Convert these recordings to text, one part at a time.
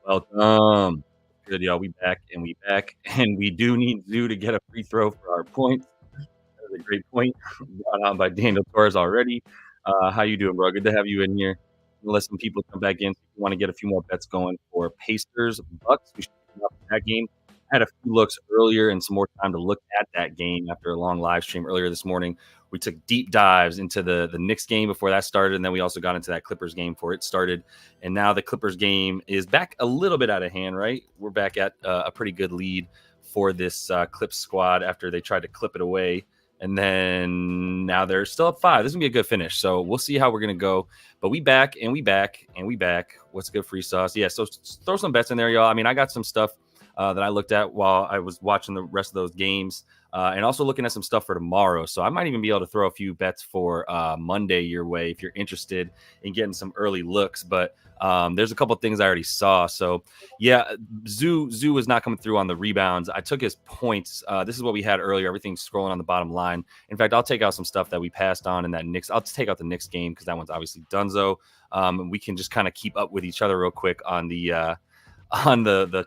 Welcome. Good, y'all. We back and we back, and we do need Zoo to get a free throw for our points. That was a great point brought on by Daniel Torres already. How you doing, bro? Good to have you in here. Let some people come back in. If you want to get a few more bets going for Pacers, Bucks, we should be up that game. I had a few looks earlier and some more time to look at that game after a long live stream earlier this morning. We took deep dives into the Knicks game before that started, and then we also got into that Clippers game before it started. And now the Clippers game is back a little bit out of hand, right? We're back at a pretty good lead for this Clips squad after they tried to clip it away. And then now they're still up 5. This is going to be a good finish. So we'll see how we're going to go. But we back and we back and we back. What's good, free sauce? Yeah, so throw some bets in there, y'all. I mean, I got some stuff that I looked at while I was watching the rest of those games. And also looking at some stuff for tomorrow. So I might even be able to throw a few bets for Monday your way if you're interested in getting some early looks. But there's a couple of things I already saw. So, yeah, Zoo was not coming through on the rebounds. I took his points. This is what we had earlier. Everything's scrolling on the bottom line. In fact, I'll take out some stuff that we passed on in that Knicks. I'll take out the Knicks game because that one's obviously donezo. And we can just kind of keep up with each other real quick on the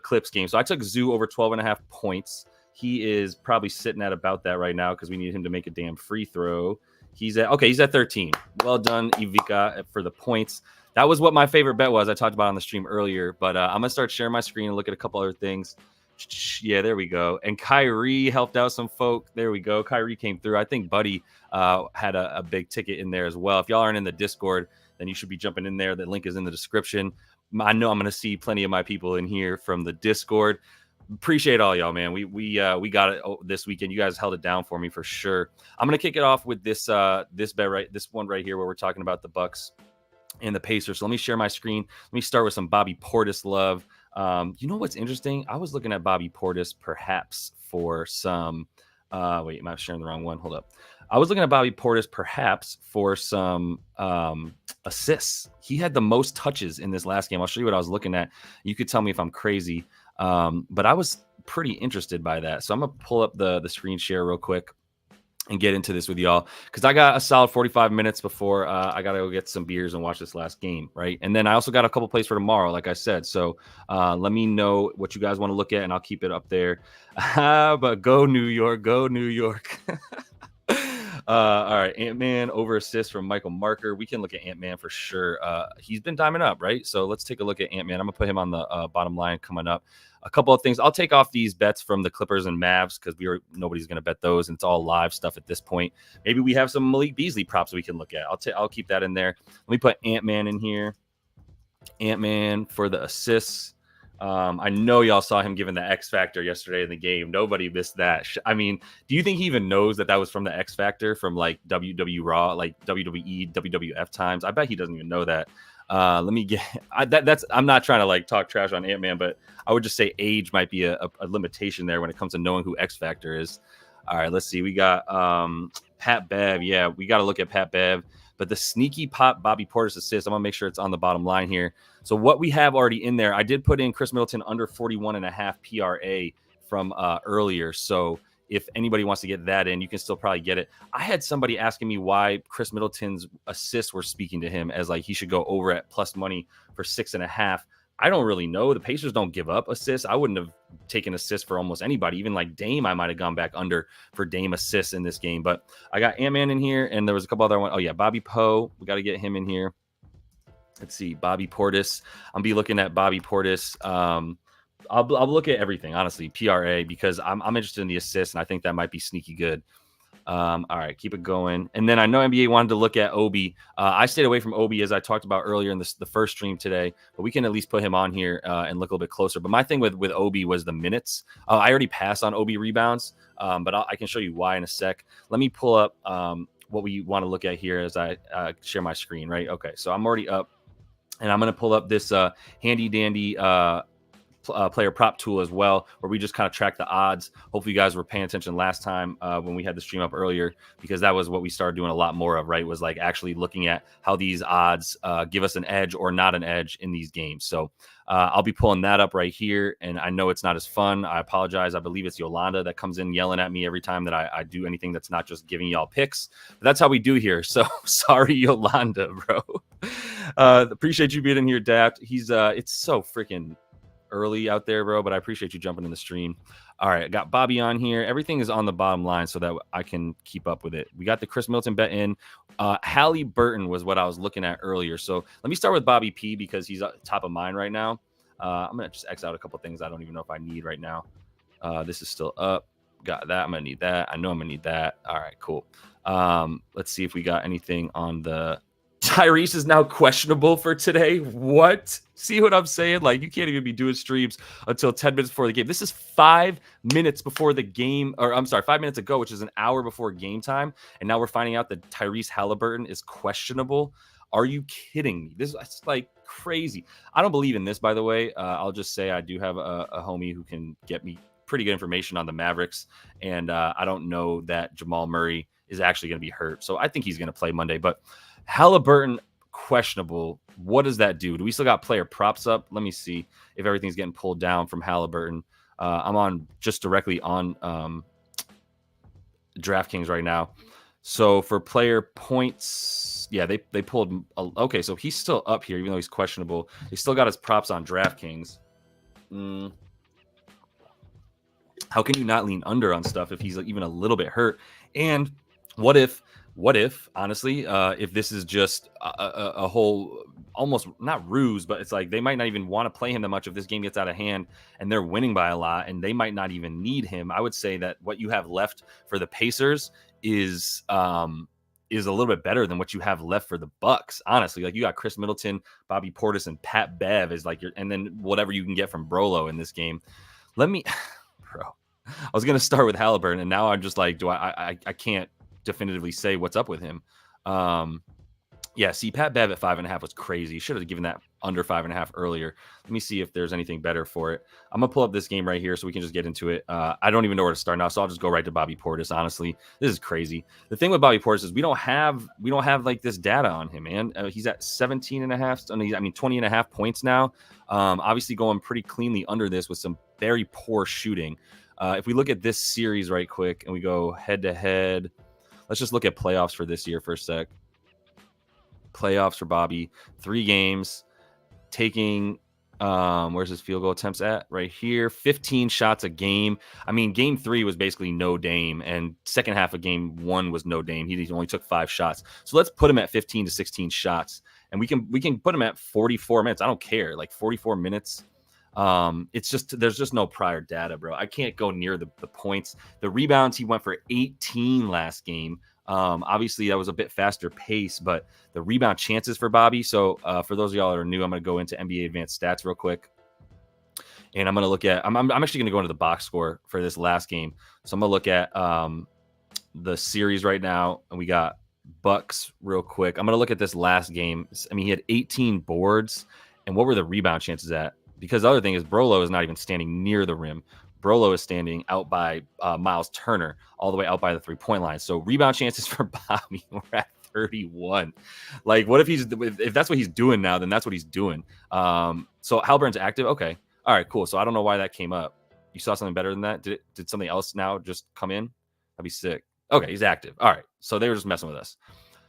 Clips game. So I took Zoo over 12.5 points. He is probably sitting at about that right now because we need him to make a damn free throw. He's at 13. Well done, Ivica, for the points. That was what my favorite bet was. I talked about on the stream earlier, but I'm going to start sharing my screen and look at a couple other things. Yeah, there we go. And Kyrie helped out some folk. There we go. Kyrie came through. I think Buddy had a big ticket in there as well. If y'all aren't in the Discord, then you should be jumping in there. The link is in the description. I know I'm going to see plenty of my people in here from the Discord. Appreciate all y'all, man. We got it this weekend. You guys held it down for me for sure. I'm gonna kick it off with this bet this one right here where we're talking about the Bucks and the Pacers. So let me share my screen. Let me start with some Bobby Portis love. You know what's interesting? I was looking at Bobby Portis perhaps for some. Wait, am I sharing the wrong one? Hold up. I was looking at Bobby Portis perhaps for some assists. He had the most touches in this last game. I'll show you what I was looking at. You could tell me if I'm crazy. But I was pretty interested by that. So I'm going to pull up the screen share real quick and get into this with y'all because I got a solid 45 minutes before I got to go get some beers and watch this last game, right? And then I also got a couple plays for tomorrow, like I said. So let me know what you guys want to look at, and I'll keep it up there. But go New York, go New York. All right, Ant-Man over assist from Michael Marker. We can look at Ant-Man for sure. He's been diming up, right? So let's take a look at Ant-Man. I'm going to put him on the bottom line coming up. A couple of things. I'll take off these bets from the Clippers and Mavs because nobody's going to bet those, and it's all live stuff at this point. Maybe we have some Malik Beasley props we can look at. I'll keep that in there. Let me put Ant-Man in here. Ant-Man for the assists. I know y'all saw him giving the X Factor yesterday in the game. Nobody missed that. I mean, do you think he even knows that was from the X Factor from like WWE Raw, like WWE, WWF times? I bet he doesn't even know that. Let me get I'm not trying to like talk trash on Ant-Man, but I would just say age might be a limitation there when it comes to knowing who X Factor is. All right, let's see. We got Pat Bev. Yeah, we got to look at Pat Bev. But the sneaky pop Bobby Portis assist, I'm going to make sure it's on the bottom line here. So what we have already in there, I did put in Chris Middleton under 41.5 PRA from earlier. So if anybody wants to get that in, you can still probably get it. I had somebody asking me why Chris Middleton's assists were speaking to him as like he should go over at plus money for 6.5. I don't really know. The Pacers don't give up assists. I wouldn't have taken assists for almost anybody. Even like Dame, I might have gone back under for Dame assists in this game. But I got Ant-Man in here, and there was a couple other ones. Oh, yeah, Bobby Poe. We got to get him in here. Let's see, Bobby Portis. I'm be looking at Bobby Portis. I'll look at everything, honestly, PRA, because I'm interested in the assists, and I think that might be sneaky good. All right, keep it going. And then I know NBA wanted to look at Obi. I stayed away from Obi as I talked about earlier in the first stream today, but we can at least put him on here and look a little bit closer. But my thing with Obi was the minutes. I already passed on Obi rebounds, but I can show you why in a sec. Let me pull up what we want to look at here as I share my screen, right? Okay, so I'm already up, and I'm going to pull up this handy dandy player prop tool as well, where we just kind of track the odds. Hopefully you guys were paying attention last time when we had the stream up earlier, because that was what we started doing a lot more of, right? Was like actually looking at how these odds give us an edge or not an edge in these games. So I'll be pulling that up right here, and I know it's not as fun. I apologize. I believe it's Yolanda that comes in yelling at me every time that I do anything that's not just giving y'all picks. But that's how we do here. So sorry, Yolanda, bro. Appreciate you being in here, Daft. He's it's so freaking early out there, bro, but I appreciate you jumping in the stream. All right, I got Bobby on here. Everything is on the bottom line so that I can keep up with it. We got the Chris Middleton bet in. Halliburton was what I was looking at earlier. So let me start with Bobby P because he's top of mind right now. I'm going to just X out a couple things I don't even know if I need right now. This is still up. Got that. I'm going to need that. I know I'm going to need that. All right, cool. Let's see if we got anything on the Tyrese is now questionable for today. What? See what I'm saying? Like, you can't even be doing streams until 10 minutes before the game. This is 5 minutes before the game, or I'm sorry, 5 minutes ago, which is an hour before game time. And now we're finding out that Tyrese Halliburton is questionable. Are you kidding me? This is like crazy. I don't believe in this, by the way. I'll just say I do have a homie who can get me pretty good information on the Mavericks. And I don't know that Jamal Murray is actually going to be hurt. So I think he's going to play Monday. But Halliburton, questionable. What does that do? Do we still got player props up? Let me see if everything's getting pulled down from Halliburton. I'm on just directly on DraftKings right now. So for player points, yeah, they pulled. Okay, so he's still up here, even though he's questionable. He still got his props on DraftKings. How can you not lean under on stuff if he's even a little bit hurt? And what if, honestly, if this is just a whole, almost not ruse, but it's like they might not even want to play him that much if this game gets out of hand and they're winning by a lot and they might not even need him. I would say that what you have left for the Pacers is a little bit better than what you have left for the Bucks. Honestly, like you got Chris Middleton, Bobby Portis, and Pat Bev is like and then whatever you can get from Brolo in this game. Bro, I was going to start with Halliburton and now I'm just like, I can't definitively say what's up with him. Yeah, see, Pat Bev at 5.5 was crazy. Should have given that under 5.5 earlier. Let me see if there's anything better for it. I'm gonna pull up this game right here so we can just get into it. I don't even know where to start now, so I'll just go right to Bobby Portis. Honestly, this is crazy. The thing with Bobby Portis is we don't have like this data on him, man. He's at 20.5 points now. Obviously going pretty cleanly under this with some very poor shooting. If we look at this series right quick and we go head to head, let's just look at playoffs for this year for a sec. Playoffs for Bobby, 3 games, taking where's his field goal attempts at? Right here, 15 shots a game. I mean, game 3 was basically no Dame, and second half of game 1 was no Dame. He only took 5 shots. So let's put him at 15 to 16 shots, and we can put him at 44 minutes. I don't care, like 44 minutes. It's just there's just no prior data, bro. I can't go near the points. The rebounds, he went for 18 last game. Obviously that was a bit faster pace, but the rebound chances for Bobby. So for those of y'all that are new, I'm going to go into NBA advanced stats real quick. And I'm going to look at, I'm actually going to go into the box score for this last game. So I'm going to look at the series right now. And we got Bucks real quick. I'm going to look at this last game. I mean, he had 18 boards. And what were the rebound chances at? Because the other thing is Brolo is not even standing near the rim. Brolo is standing out by Miles Turner, all the way out by the 3-point line. So rebound chances for Bobby were at 31. Like, what if that's what he's doing now? Then that's what he's doing. So Halliburton's active. Okay, all right, cool. So I don't know why that came up. You saw something better than that? Did something else now just come in? That'd be sick. Okay, he's active. All right. So they were just messing with us.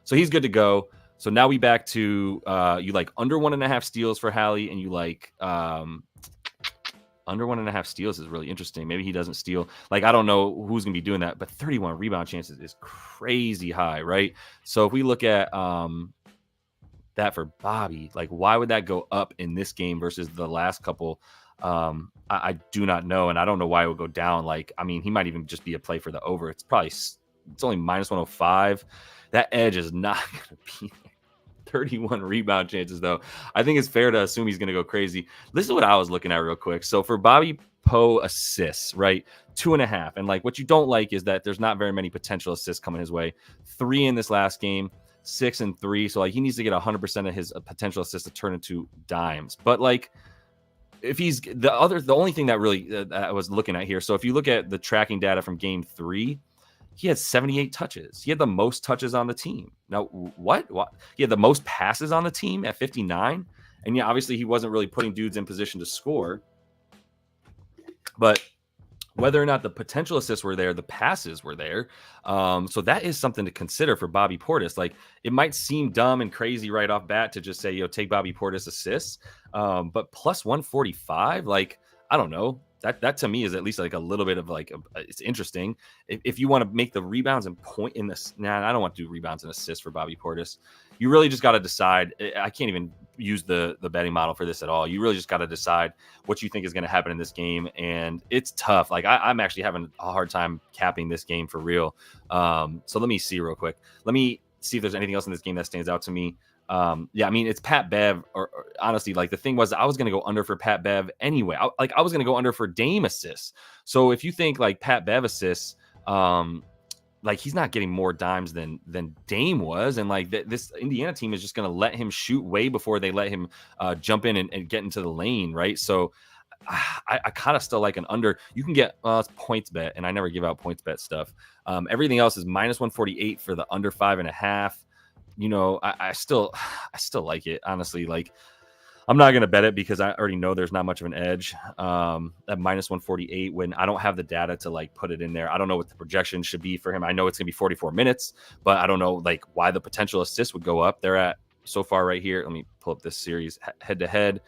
So he's good to go. So now we back to you like under 1.5 steals for Hallie, and you like under 1.5 steals is really interesting. Maybe he doesn't steal. Like, I don't know who's going to be doing that, but 31 rebound chances is crazy high, right? So if we look at that for Bobby, like, why would that go up in this game versus the last couple? I do not know, and I don't know why it would go down. Like, I mean, he might even just be a play for the over. It's only minus 105. That edge is not going to be there. 31 rebound chances, though. I think it's fair to assume he's going to go crazy. This is what I was looking at real quick. So for Bobby Poe assists, right? 2.5. And like, what you don't like is that there's not very many potential assists coming his way. 3 in this last game, 6 and 3. So like, he needs to get 100% of his potential assists to turn into dimes. But like, if he's the only thing that really I was looking at here. So if you look at the tracking data from game 3, he had 78 touches. He had the most touches on the team. Now, what? He had the most passes on the team at 59. And yeah, obviously he wasn't really putting dudes in position to score. But Whether or not the potential assists were there, the passes were there. So that is something to consider for Bobby Portis. Like, it might seem dumb and crazy right off bat to just say, take Bobby Portis assists. But plus 145, like, I don't know. That to me is at least like a little bit of like, it's interesting. If you want to make the rebounds and point in this, I don't want to do rebounds and assists for Bobby Portis. You really just got to decide. I can't even use the betting model for this at all. You really just got to decide what you think is going to happen in this game. And it's tough. Like, I'm actually having a hard time capping this game for real. So let me see real quick. Let me see if there's anything else in this game that stands out to me. Yeah, I mean, it's Pat Bev, or honestly, like, the thing was, I was going to go under for Pat Bev anyway. I was going to go under for Dame assists. So if you think like Pat Bev assists, like, he's not getting more dimes than Dame was. And like this Indiana team is just going to let him shoot way before they let him jump in and get into the lane. Right. So I kind of still like an under. You can get it's points bet, and I never give out points bet stuff. Everything else is minus 148 for the under 5.5. I still like it, honestly. Like, I'm not going to bet it because I already know there's not much of an edge at minus 148 when I don't have the data to like put it in there. I don't know what the projection should be for him. I know it's going to be 44 minutes, but I don't know like why the potential assist would go up. They're at so far right here. Let me pull up this series head to head.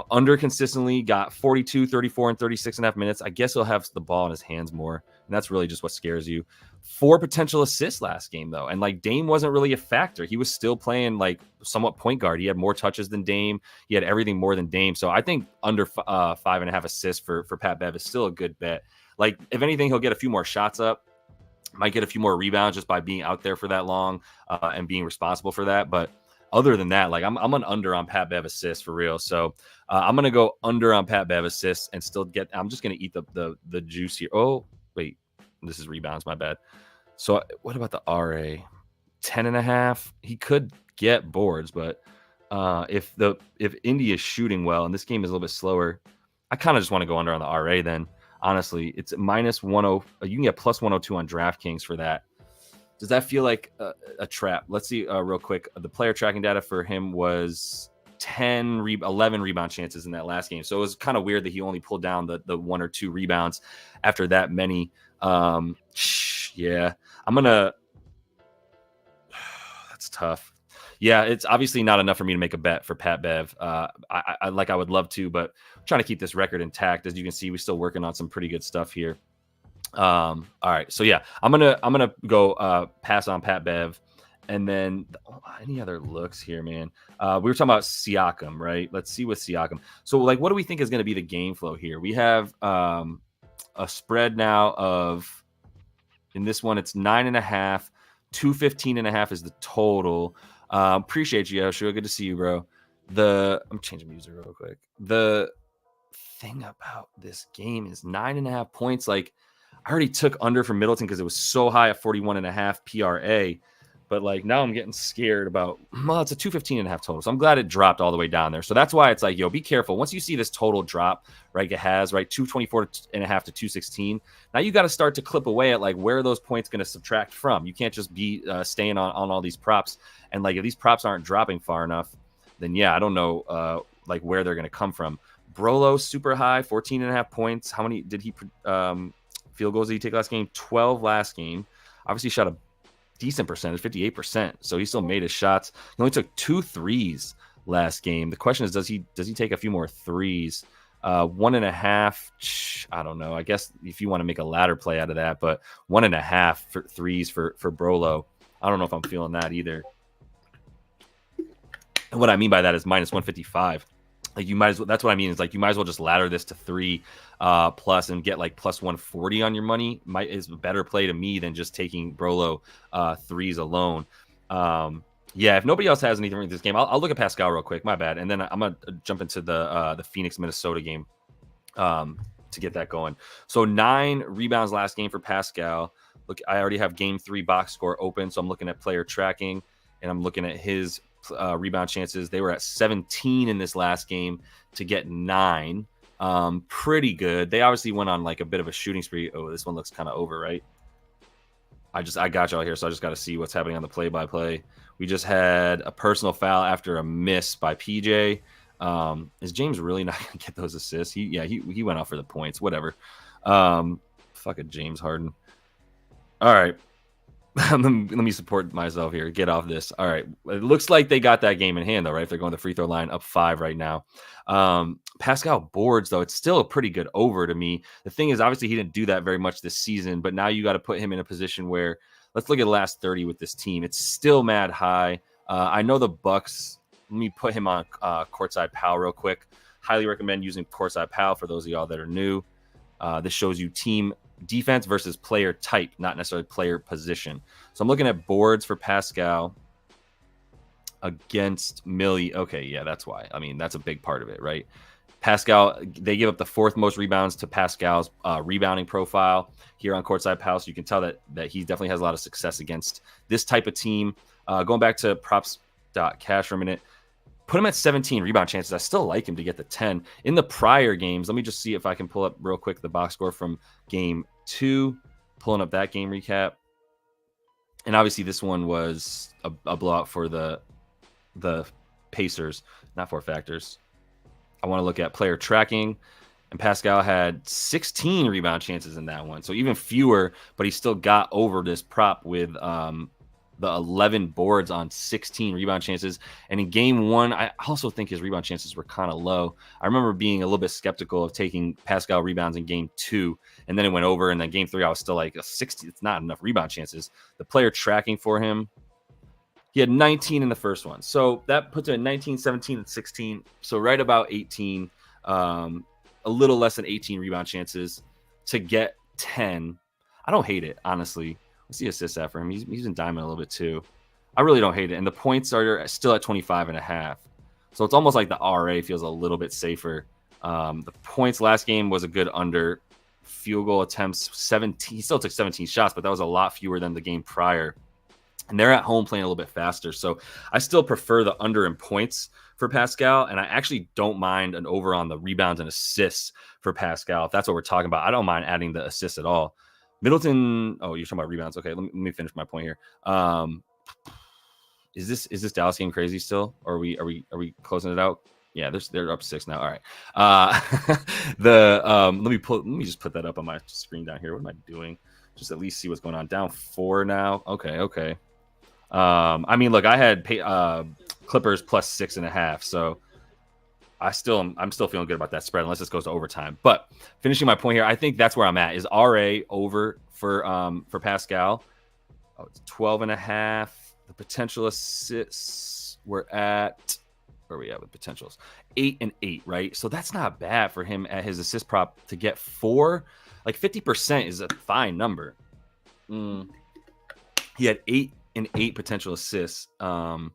Under consistently got 42, 34, and 36.5 minutes. I guess he'll have the ball in his hands more. And that's really just what scares you. 4 potential assists last game, though. And like, Dame wasn't really a factor. He was still playing like somewhat point guard. He had more touches than Dame. He had everything more than Dame. So I think under 5.5 assists for Pat Bev is still a good bet. Like, if anything, he'll get a few more shots up. Might get a few more rebounds just by being out there for that long and being responsible for that. But other than that, like, I'm an under on Pat Bev assists for real. So I'm gonna go under on Pat Bev assists and still get. I'm just gonna eat the juice here. Oh wait, this is rebounds. My bad. So what about the RA? 10.5. He could get boards, but if Indy is shooting well and this game is a little bit slower, I kind of just want to go under on the RA. Then honestly, it's minus 10. You can get plus 102 on DraftKings for that. Does that feel like a trap? Let's see real quick. The player tracking data for him was 11 rebound chances in that last game. So it was kind of weird that he only pulled down the 1 or 2 rebounds after that many. Yeah, I'm going to – that's tough. Yeah, it's obviously not enough for me to make a bet for Pat Bev. I would love to, but I'm trying to keep this record intact. As you can see, we're still working on some pretty good stuff here. All right. So yeah, I'm gonna go pass on Pat Bev, and then any other looks here, man. We were talking about Siakam, right? Let's see with Siakam. So like, what do we think is going to be the game flow here? We have a spread now of, in this one, it's 9.5. 215.5 is the total. Appreciate you, Yoshua. Good to see you, bro. I'm changing music real quick. The thing about this game is 9.5 points. Like, I already took under for Middleton because it was so high at 41.5 PRA. But like, now I'm getting scared about, well, it's a 215.5 total. So I'm glad it dropped all the way down there. So that's why it's like, be careful. Once you see this total drop, right, it has, right, 224.5 to 216. Now you got to start to clip away at like, where are those points going to subtract from? You can't just be staying on all these props. And like, if these props aren't dropping far enough, then yeah, I don't know like where they're going to come from. Brolo, super high, 14.5 points. How many did he field goals did he take last game? 12 last game. Obviously shot a decent percentage, 58%. So he still made his shots. He only took 2 threes last game. The question is, does he take a few more threes? 1.5. I don't know. I guess if you want to make a ladder play out of that, but 1.5 for threes for Brolo. I don't know if I'm feeling that either. And what I mean by that is minus 155. Like, you might as well, that's what I mean, is like, you might as well just ladder this to 3 plus and get like plus 140 on your money. Is a better play to me than just taking Brolo threes alone. Yeah, if nobody else has anything in this game, I'll look at Pascal real quick. My bad. And then I'm going to jump into the Phoenix Minnesota game to get that going. So 9 rebounds last game for Pascal. Look, I already have game 3 box score open. So I'm looking at player tracking, and I'm looking at his rebound chances. They were at 17 in this last game to get 9. Pretty good. They obviously went on like a bit of a shooting spree. Oh, this one looks kind of over, right? I got y'all here, so I just got to see what's happening on the play-by-play. We just had a personal foul after a miss by PJ. Is James really not going to get those assists? He went off for the points. Whatever. Fucking James Harden. All right. let me support myself here. Get off this. All right. It looks like they got that game in hand, though, right? If they're going to the free throw line up 5 right now. Pascal boards, though, it's still a pretty good over to me. The thing is, obviously, he didn't do that very much this season, but now you got to put him in a position where, let's look at the last 30 with this team. It's still mad high. I know the Bucks. Let me put him on Courtside Pal real quick. Highly recommend using Courtside Pal for those of y'all that are new. This shows you team defense versus player type, not necessarily player position. So I'm looking at boards for Pascal against Millie. Okay, yeah, that's why. I mean, that's a big part of it, right? Pascal, they give up the 4th most rebounds to Pascal's rebounding profile here on Courtside Pal. So you can tell that he definitely has a lot of success against this type of team. Going back to props.cash for a minute, put him at 17 rebound chances. I still like him to get the 10. In the prior games, let me just see if I can pull up real quick the box score from game 2, pulling up that game recap. And obviously this one was a blowout for the Pacers, not 4 factors. I want to look at player tracking, and Pascal had 16 rebound chances in that one. So even fewer, but he still got over this prop with the 11 boards on 16 rebound chances. And in game 1, I also think his rebound chances were kind of low. I remember being a little bit skeptical of taking Pascal rebounds in game 2, and then it went over. And then game 3, I was still like, 60, it's not enough rebound chances. The player tracking for him, he had 19 in the first one. So that puts it at 19, 17, and 16. So right about 18, a little less than 18 rebound chances to get 10. I don't hate it, honestly. What's the assist at for him? He's in diamond a little bit too. I really don't hate it. And the points are still at 25.5. So it's almost like the RA feels a little bit safer. The points last game was a good under. Field goal attempts, 17. He still took 17 shots, but that was a lot fewer than the game prior. And they're at home playing a little bit faster. So I still prefer the under in points for Pascal. And I actually don't mind an over on the rebounds and assists for Pascal. If that's what we're talking about, I don't mind adding the assists at all. Middleton, oh, you're talking about rebounds. Okay, let me finish my point here. Is this Dallas game crazy still? Or are we closing it out? Yeah, they're up 6 now. All right. Let me just put that up on my screen down here. What am I doing? Just at least see what's going on. Down 4 now. Okay. I mean, look, I had Clippers plus 6.5, so I'm still feeling good about that spread unless this goes to overtime. But finishing my point here, I think that's where I'm at. Is RA over for Pascal? Oh, it's 12.5. The potential assists we're at, where are we at with potentials? 8 and 8, right? So that's not bad for him at his assist prop to get 4. Like 50% is a fine number. He had 8 and 8 potential assists. We're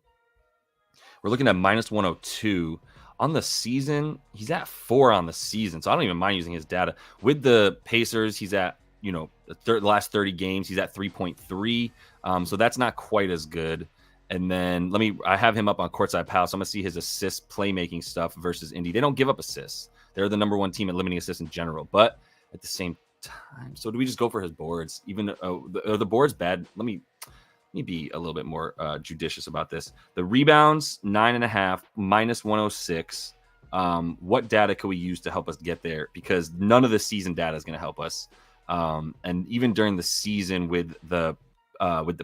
looking at minus 102. On the season, he's at 4 on the season. So I don't even mind using his data. With the Pacers, he's at, the last 30 games, he's at 3.3. So that's not quite as good. And then I have him up on Courtside Pal. So I'm going to see his assist playmaking stuff versus Indy. They don't give up assists. They're the number 1 team at limiting assists in general. But at the same time, so do we just go for his boards? Even are the boards bad? Let me be a little bit more judicious about this. The rebounds, 9.5, minus 106. What data could we use to help us get there? Because none of the season data is going to help us. And even during the season with the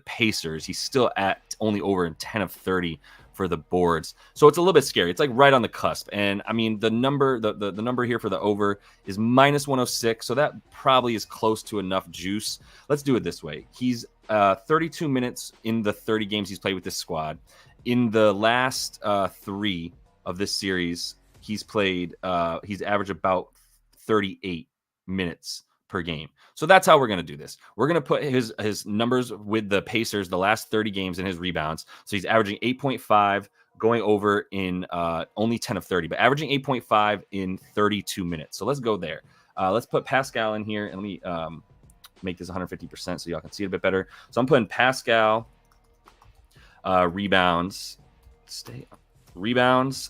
Pacers, he's still at only over in 10 of 30 for the boards. So it's a little bit scary. It's like right on the cusp. And I mean, the number here for the over is minus 106. So that probably is close to enough juice. Let's do it this way. He's 32 minutes in the 30 games he's played with this squad. In the last 3 of this series, he's averaged about 38 minutes per game. So that's how we're going to do this. We're going to put his numbers with the Pacers, the last 30 games, and his rebounds. So he's averaging 8.5, going over in only 10 of 30, but averaging 8.5 in 32 minutes. So let's go there. Let's put Pascal in here, and let me make this 150% so y'all can see it a bit better. So I'm putting Pascal rebounds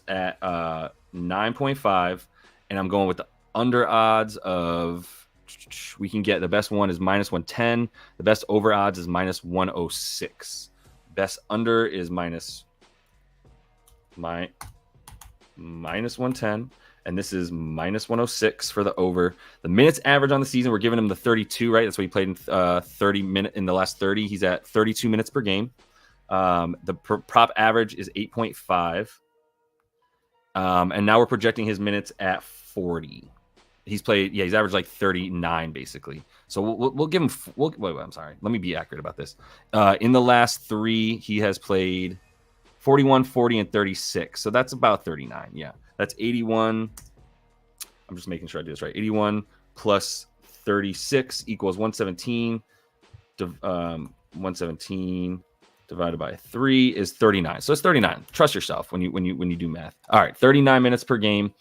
at 9.5, and I'm going with the under odds of, we can get, the best one is minus 110. The best over odds is minus 106. Best under is minus 110. and this is minus 106 for the over. The minutes average on the season, we're giving him the 32, right? That's what he played in 30 minutes in the last 30. He's at 32 minutes per game. The prop average is 8.5. And now we're projecting his minutes at 40. He's averaged like 39 basically. So we'll give him. Wait, I'm sorry. Let me be accurate about this. In the last 3, he has played 41, 40, and 36. So that's about 39. Yeah, that's 81. I'm just making sure I do this right. 81 plus 36 equals 117. 117 divided by 3 is 39. So it's 39. Trust yourself when you do math. All right, 39 minutes per game.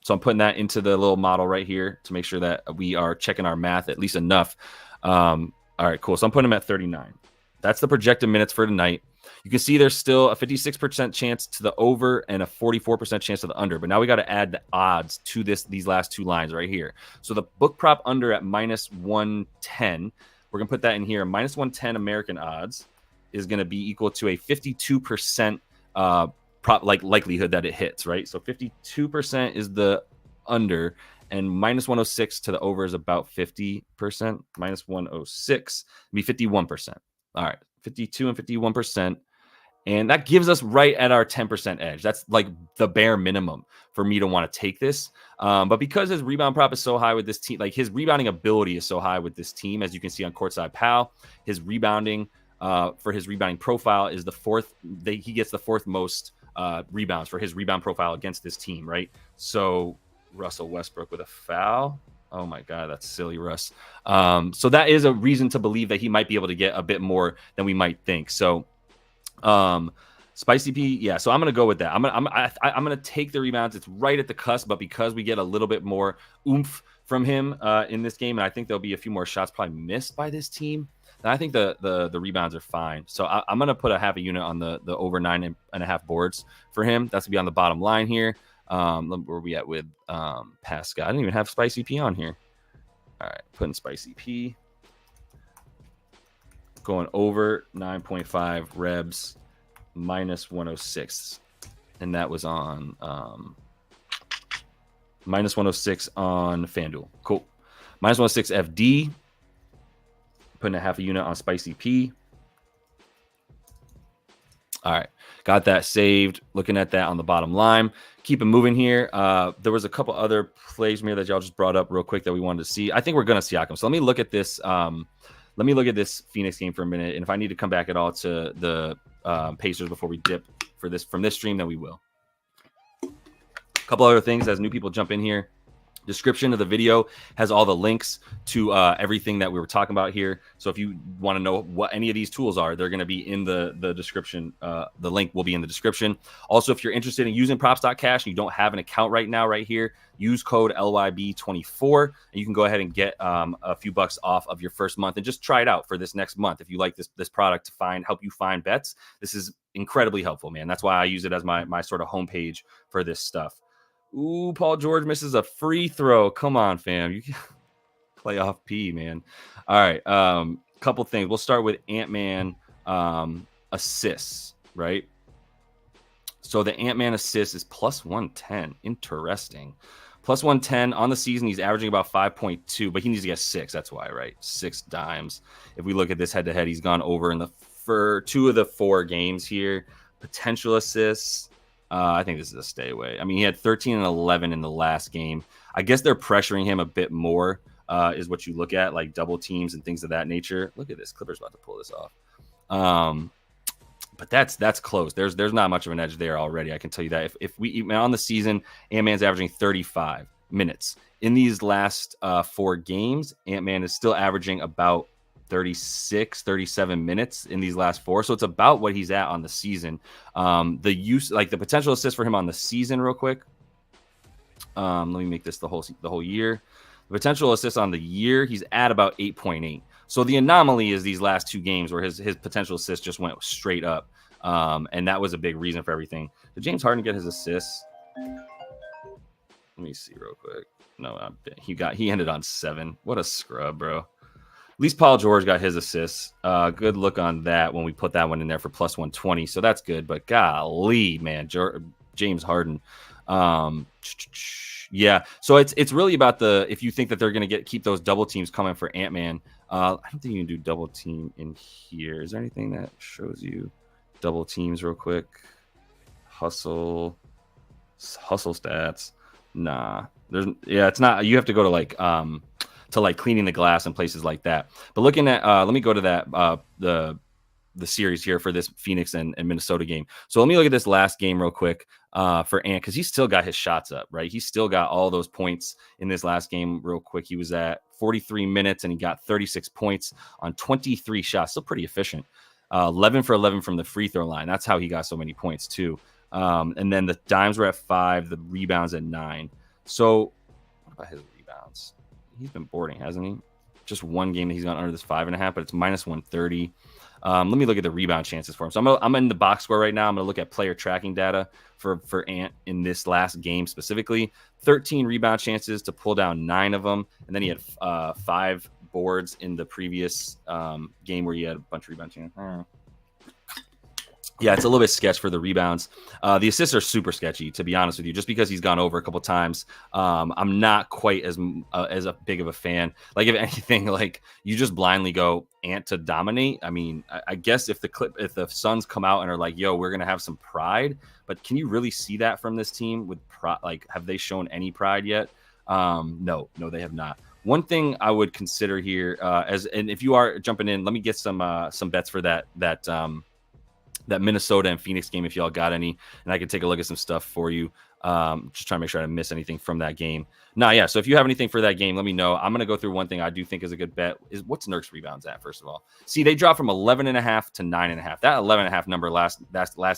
So I'm putting that into the little model right here to make sure that we are checking our math at least enough. All right, cool. So I'm putting them at 39. That's the projected minutes for tonight. You can see there's still a 56% chance to the over and a 44% chance to the under. But now we got to add the odds to these last 2 lines right here. So the book prop under at minus 110, we're going to put that in here. Minus 110 American odds is going to be equal to a 52% likelihood that it hits, right? So 52% is the under, and minus 106 to the over is about 50%. Minus 106 would be 51%. All right, 52 and 51%. And that gives us right at our 10% edge. That's like the bare minimum for me to want to take this. But because his rebound prop is so high with this team, like his rebounding ability is so high with this team, as you can see on Courtside Pal, his rebounding for his rebounding profile is the 4th. He gets the 4th most rebounds for his rebound profile against this team, right? So Russell Westbrook with a foul. Oh my God, that's silly, Russ. So that is a reason to believe that he might be able to get a bit more than we might think. So Spicy P, yeah. So I'm gonna go with that. I'm gonna take the rebounds. It's right at the cusp, but because we get a little bit more oomph from him in this game, and I think there'll be a few more shots probably missed by this team, then I think the rebounds are fine. So I'm gonna put a half a unit on the over 9.5 boards for him. That's gonna be on the bottom line here. Where are we at with Pascal? I didn't even have Spicy P on here. All right, putting Spicy P. Going over 9.5 rebs, minus 106. And that was on minus 106 on FanDuel. Cool. Minus 106 FD. Putting a half a unit on Spicy P. All right. Got that saved. Looking at that on the bottom line. Keep it moving here. There was a couple other plays here that y'all just brought up real quick that we wanted to see. I think we're going to Siakam. So let me look at this. Let me look at this Phoenix game for a minute. And if I need to come back at all to the Pacers before we dip for this from this stream, then we will. A couple other things as new people jump in here. Description of the video has all the links to everything that we were talking about here. So if you want to know what any of these tools are, they're going to be in the description. The link will be in the description. Also, if you're interested in using props.cash and you don't have an account right now, right here, use code LYB24 and you can go ahead and get a few bucks off of your first month and just try it out for this next month. If you like this product to help you find bets, this is incredibly helpful, man. That's why I use it as my sort of homepage for this stuff. Ooh, Paul George misses a free throw. Come on, fam. You can playoff P, man. All right. Couple things. We'll start with Ant-Man assists, right? So the Ant-Man assist is plus 110. Interesting. Plus 110 on the season. He's averaging about 5.2, but he needs to get 6. That's why, right? 6 dimes. If we look at this head-to-head, he's gone over for 2 of the 4 games here. Potential assists. I think this is a stay away. I mean, he had 13 and 11 in the last game. I guess they're pressuring him a bit more is what you look at, like double teams and things of that nature. Look at this. Clippers about to pull this off. But that's close. There's not much of an edge there already. I can tell you that. If we on the season, Ant-Man's averaging 35 minutes. In these last 4 games, Ant-Man is still averaging about 36, 37 minutes in these last 4. So it's about what he's at on the season. The potential assist for him on the season real quick. Let me make this the whole year. The potential assist on the year, he's at about 8.8. So the anomaly is these last 2 games where his potential assist just went straight up. And that was a big reason for everything. Did James Harden get his assists? Let me see real quick. No, he ended on 7. What a scrub, bro. At least Paul George got his assists. Good look on that when we put that one in there for plus 120. So that's good. But golly, man, James Harden. Yeah, so it's really about if you think that they're going to keep those double teams coming for Ant-Man. I don't think you can do double team in here. Is there anything that shows you double teams real quick? Hustle stats. Nah, it's not. You have to go to like cleaning the glass and places like that. But looking at let me go to that the series here for this Phoenix and Minnesota game. So let me look at this last game real quick for Ant, because he still got his shots up, right? He still got all those points in this last game real quick. He was at 43 minutes and he got 36 points on 23 shots. Still pretty efficient. 11 for 11 from the free throw line. That's how he got so many points too. And then the dimes were at 5, the rebounds at 9. So what about his rebounds? He's been boarding, hasn't he? Just one game that he's gone under this 5.5, but it's minus 130. Let me look at the rebound chances for him. So I'm in the box score right now. I'm going to look at player tracking data for Ant in this last game specifically. 13 rebound chances to pull down 9 of them. And then he had 5 boards in the previous game where he had a bunch of rebound chances. Yeah, it's a little bit sketch for the rebounds. The assists are super sketchy, to be honest with you, just because he's gone over a couple times. I'm not quite as a big of a fan. Like, if anything, like, you just blindly go Ant to dominate. I mean, I guess if the Suns come out and are like, yo, we're going to have some pride, but can you really see that from this team with like, have they shown any pride yet? No, they have not. One thing I would consider here, and if you are jumping in, let me get some bets for that Minnesota and Phoenix game, if y'all got any, and I can take a look at some stuff for you. Just trying to make sure I didn't miss anything from that game. Yeah. So if you have anything for that game, let me know. I'm going to go through one thing I do think is a good bet. Is what's Nurk's rebounds at, first of all? See, they dropped from 11.5 to 9.5. That 11.5 number last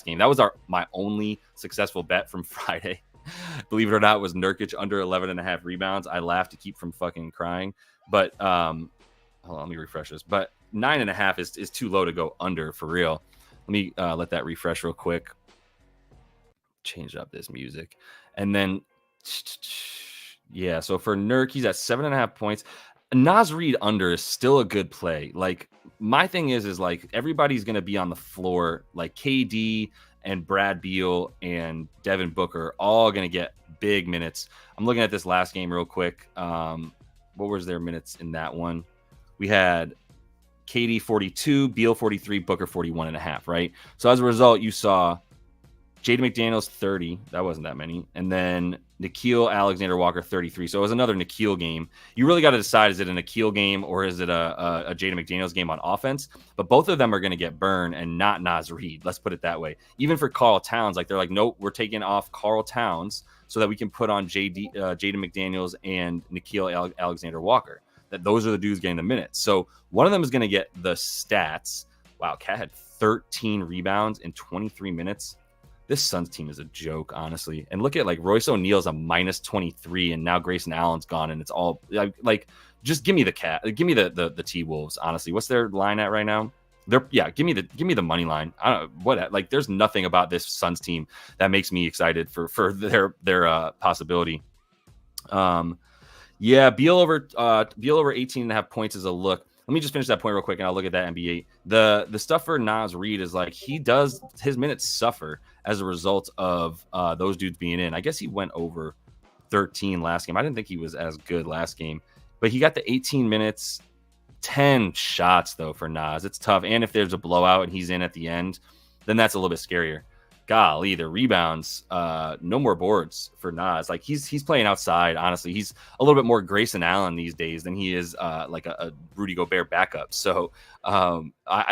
game, that was my only successful bet from Friday. Believe it or not, was Nurkic under 11.5 rebounds. I laughed to keep from fucking crying. But hold on, let me refresh this. But 9.5 is too low to go under, for real. Let me let that refresh real quick. Change up this music. And then, yeah, so for Nurk, he's at 7.5 points. Naz Reid under is still a good play. Like, my thing is like, everybody's going to be on the floor. Like, KD and Brad Beal and Devin Booker all going to get big minutes. I'm looking at this last game real quick. What was their minutes in that one? We had KD 42, Beal 43, Booker 41.5, right? So as a result, you saw Jaden McDaniels 30. That wasn't that many. And then Nickeil Alexander-Walker 33. So it was another Nickeil game. You really got to decide, is it a Nickeil game or is it a Jaden McDaniels game on offense? But both of them are going to get burned and not Naz Reid. Let's put it that way. Even for Karl Towns, like, they're like, nope, we're taking off Karl Towns so that we can put on Jaden McDaniels and Nickeil Alexander-Walker. That those are the dudes getting the minutes. So one of them is going to get the stats. Wow, Cat had 13 rebounds in 23 minutes. This Suns team is a joke, honestly. And look at, like, Royce O'Neal's a minus 23, and now Grayson Allen's gone, and it's all like, just give me give me the T-Wolves. Honestly, what's their line at right now? Give me the money line. I don't know what, like, there's nothing about this Suns team that makes me excited for their possibility. Yeah, Beal over 18.5 points is a look. Let me just finish that point real quick, and I'll look at that NBA. The stuff for Naz Reid is like, his minutes suffer as a result of those dudes being in. I guess he went over 13 last game. I didn't think he was as good last game, but he got the 18 minutes, 10 shots though for Naz. It's tough, and if there's a blowout and he's in at the end, then that's a little bit scarier. Golly, the rebounds, no more boards for Naz. Like, he's playing outside. Honestly, he's a little bit more Grayson Allen these days than he is like a Rudy Gobert backup. So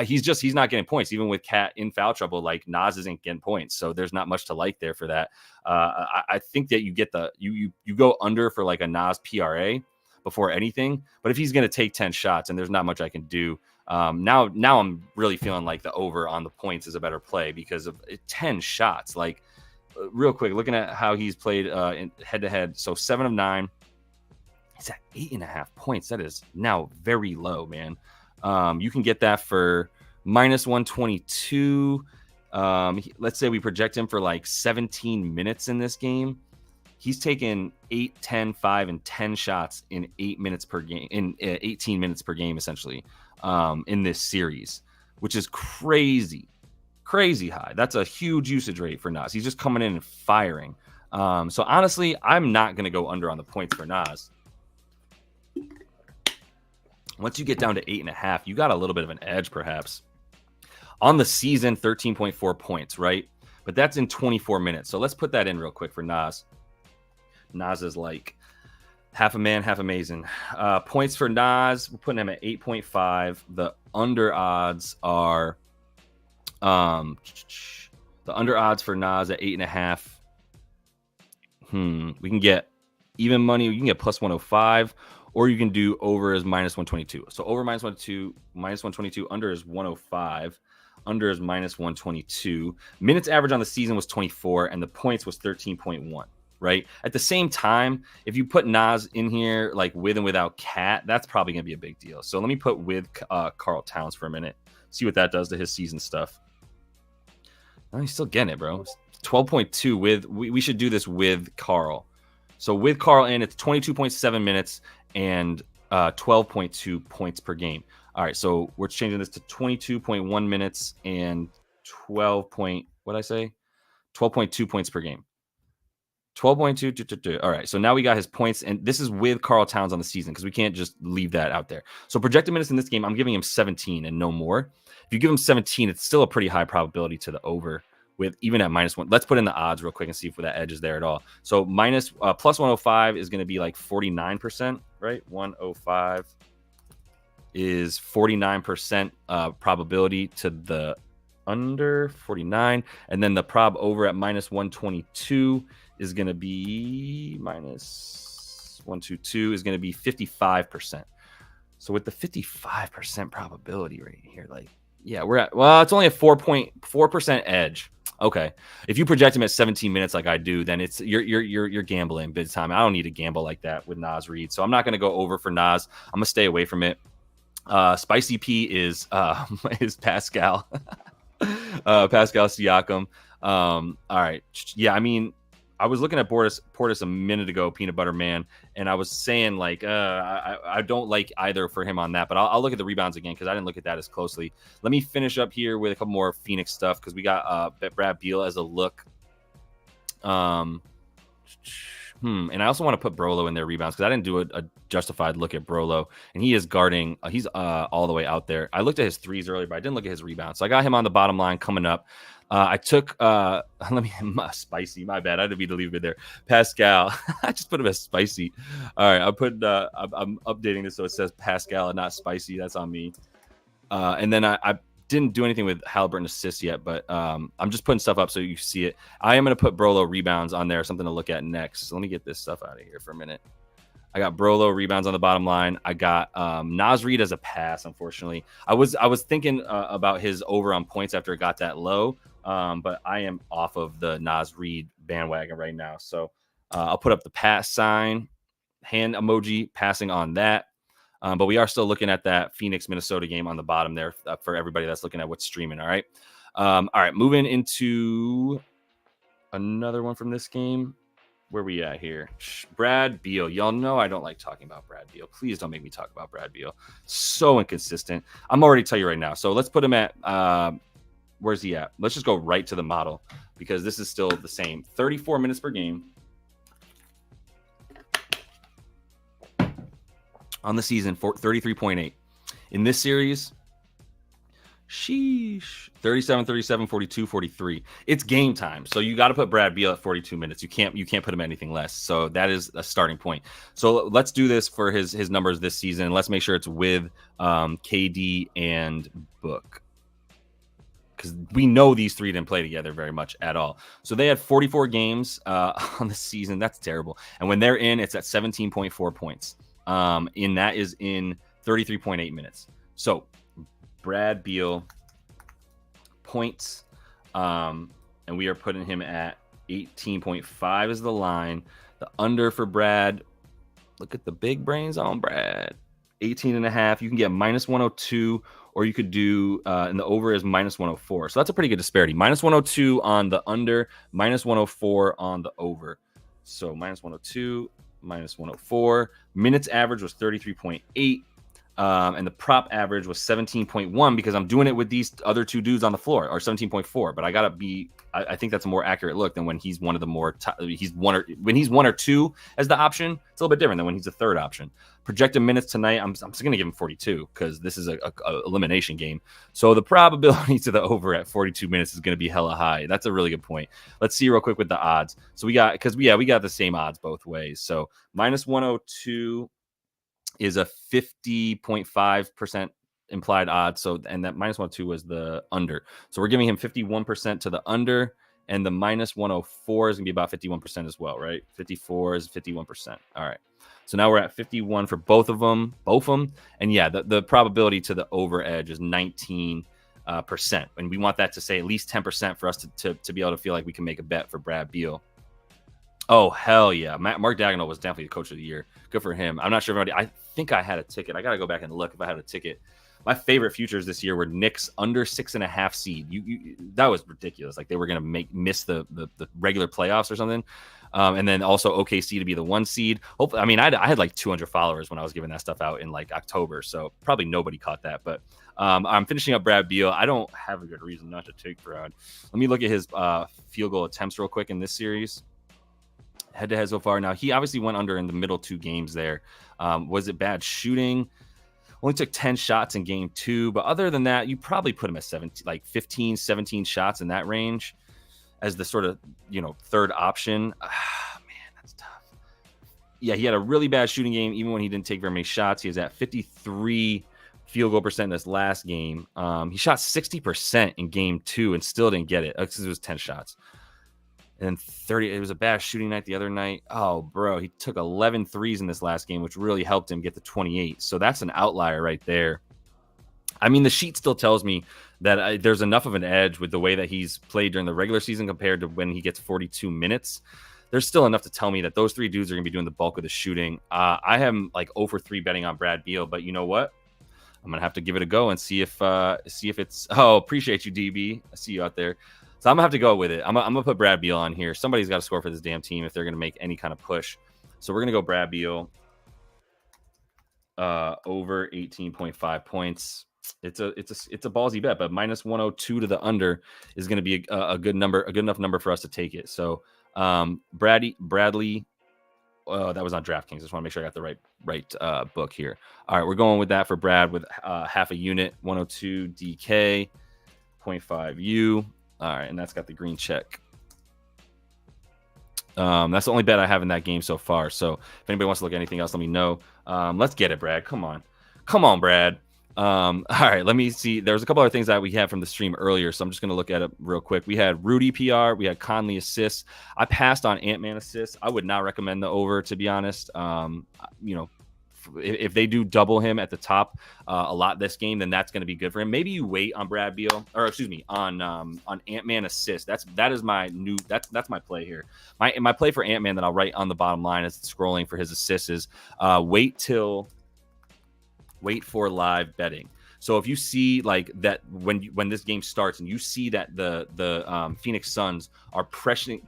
he's not getting points, even with Cat in foul trouble. Like, Naz isn't getting points, so there's not much to like there for that. I think that you get you go under for like a Naz PRA before anything. But if he's going to take 10 shots, and there's not much I can do. Now I'm really feeling like the over on the points is a better play because of 10 shots. Like, real quick, looking at how he's played in head-to-head. So 7 of 9. He's at 8.5 points. That is now very low, man. You can get that for minus 122. Let's say we project him for like 17 minutes in this game. He's taken 8, 10, 5, and 10 shots in 8 minutes per game, in 18 minutes per game, essentially, in this series, which is crazy high. That's a huge usage rate for Naz. He's just coming in and firing. So honestly, I'm not going to go under on the points for Nas. Once you get down to 8.5, you got a little bit of an edge, perhaps. On the season, 13.4 points, right? But that's in 24 minutes. So let's put that in real quick for Nas. Nas is like half a man, half amazing. Points for Nas, we're putting him at 8.5. The under odds are the under odds for Nas at 8.5. We can get even money. You can get plus 105, or you can do over as minus 122. So over minus 122, under is 105. Under is minus 122. Minutes average on the season was 24, and the points was 13.1. Right. At the same time, if you put Nas in here, like with and without Cat, that's probably going to be a big deal. So let me put with Karl Towns for a minute. See what that does to his season stuff. Oh, he's still getting it, bro. 12.2 with. We should do this with Karl. So with Karl in, it's 22.7 minutes and 12.2 points per game. All right, so we're changing this to 22.1 minutes and 12.2 points per game. 12.2. All right, so now we got his points, and this is with Karl Towns on the season because we can't just leave that out there. So projected minutes in this game, I'm giving him 17 and no more. If you give him 17, it's still a pretty high probability to the over with even at -1. Let's put in the odds real quick and see if that edge is there at all. So plus 105 is going to be like 49%, right? 105 is 49% probability to the under 49, and then the prob over at -122 is going to be -122 is going to be 55%. So with the 55% probability right here, like, yeah, we're at, well, it's only a 4.4% edge. Okay. If you project him at 17 minutes like I do, then it's you're gambling big time. I don't need to gamble like that with Nas Reed. So I'm not going to go over for Nas. I'm going to stay away from it. Spicy P is Pascal. Pascal Siakam. All right. Yeah, I mean, I was looking at Portis a minute ago, Peanut Butter Man, and I was saying like I don't like either for him on that, but I'll look at the rebounds again because I didn't look at that as closely. Let me finish up here with a couple more Phoenix stuff because we got Brad Beal as a look. And I also want to put Brolo in their rebounds because I didn't do a justified look at Brolo, and he is guarding. He's all the way out there. I looked at his threes earlier, but I didn't look at his rebounds. So I got him on the bottom line coming up. I took Spicy. My bad. I didn't mean to leave it there. Pascal. I just put him as Spicy. All right. I'm updating this so it says Pascal and not Spicy. That's on me. And then I didn't do anything with Halliburton assists yet, but I'm just putting stuff up so you see it. I am going to put Brolo rebounds on there, something to look at next. So let me get this stuff out of here for a minute. I got Brolo rebounds on the bottom line. I got Nas Reed as a pass, unfortunately. I was thinking about his over on points after it got that low, but I am off of the Nas Reed bandwagon right now. So I'll put up the pass sign, hand emoji, passing on that. But we are still looking at that Phoenix, Minnesota game on the bottom there for everybody that's looking at what's streaming. All right. All right. Moving into another one from this game. Where we at here? Brad Beal. Y'all know I don't like talking about Brad Beal. Please don't make me talk about Brad Beal. So inconsistent. I'm already telling you right now. So let's put him at, where's he at? Let's just go right to the model because this is still the same. 34 minutes per game. On the season, 33.8. In this series, sheesh, 37, 37, 42, 43. It's game time. So you got to put Brad Beal at 42 minutes. You can't put him at anything less. So that is a starting point. So let's do this for his numbers this season. Let's make sure it's with KD and Book. Because we know these three didn't play together very much at all. So they had 44 games on the season. That's terrible. And when they're in, it's at 17.4 points. And that is in 33.8 minutes. So Brad Beal points, and we are putting him at 18.5 is the line. The under for Brad, look at the big brains on Brad, 18.5. You can get -102, or you could do, and the over is -104. So that's a pretty good disparity. -102 on the under, -104 on the over. So -102, -104. Minutes average was 33.8. And the prop average was 17.1 because I'm doing it with these other two dudes on the floor, or 17.4. But I think that's a more accurate look than when he's one of the more when he's one or two as the option. It's a little bit different than when he's a third option. Projected minutes tonight, I'm just going to give him 42 because this is a elimination game. So the probability to the over at 42 minutes is going to be hella high. That's a really good point. Let's see real quick with the odds. So we got the same odds both ways. So minus 102 is a 50.5% implied odds. So, and that minus 102 was the under. So we're giving him 51% to the under, and the minus 104 is going to be about 51% as well, right? 54 is 51%. All right. So now we're at 51 for both of them. And yeah, the probability to the over edge is 19%. And we want that to say at least 10% for us to be able to feel like we can make a bet for Brad Beal. Oh, hell yeah. Mark Daigneault was definitely the coach of the year. Good for him. I'm not sure if I think I had a ticket. I got to go back and look if I had a ticket. My favorite futures this year were Knicks under 6.5 seed. That was ridiculous. Like they were going to miss the regular playoffs or something. And then also OKC to be the 1 seed. I had like 200 followers when I was giving that stuff out in like October. So probably nobody caught that. But I'm finishing up Brad Beal. I don't have a good reason not to take Brad. Let me look at his field goal attempts real quick in this series. Head-to-head so far. Now, he obviously went under in the middle 2 games there. Was it bad shooting? Only took 10 shots in game 2. But other than that, you probably put him at 15, 17 shots in that range as the sort of, third option. Man, that's tough. Yeah, he had a really bad shooting game, even when he didn't take very many shots. He was at 53 field goal percent in this last game. He shot 60% in game 2 and still didn't get it because it was 10 shots. And 30, it was a bad shooting night the other night. Oh, bro, he took 11 threes in this last game, which really helped him get to 28. So that's an outlier right there. I mean, the sheet still tells me that there's enough of an edge with the way that he's played during the regular season compared to when he gets 42 minutes. There's still enough to tell me that those 3 dudes are going to be doing the bulk of the shooting. I am like 0 for 3 betting on Brad Beal, but you know what? I'm going to have to give it a go and see if it's... Oh, appreciate you, DB. I see you out there. So I'm going to have to go with it. I'm going to put Brad Beal on here. Somebody's got to score for this damn team if they're going to make any kind of push. So we're going to go Brad Beal over 18.5 points. It's a ballsy bet, but minus 102 to the under is going to be a good enough number for us to take it. So Bradley, that was on DraftKings. I just want to make sure I got the right book here. All right, we're going with that for Brad with half a unit, 102 DK, 0.5 U. All right, and that's got the green check. That's the only bet I have in that game so far. So if anybody wants to look at anything else, let me know. Let's get it, Brad. Come on, Brad. All right, let me see. There's a couple other things that we had from the stream earlier, so I'm just going to look at it real quick. We had Rudy PR. We had Conley assists. I passed on Ant-Man assists. I would not recommend the over, to be honest. If they do double him at the top a lot this game, then that's going to be good for him. Maybe you wait on Brad Beal, or excuse me, on Ant-Man assist. That's my play here. My play for Ant-Man that I'll write on the bottom line as it's scrolling for his assists is wait for live betting. So if you see like that when this game starts and you see that the Phoenix Suns are pressuring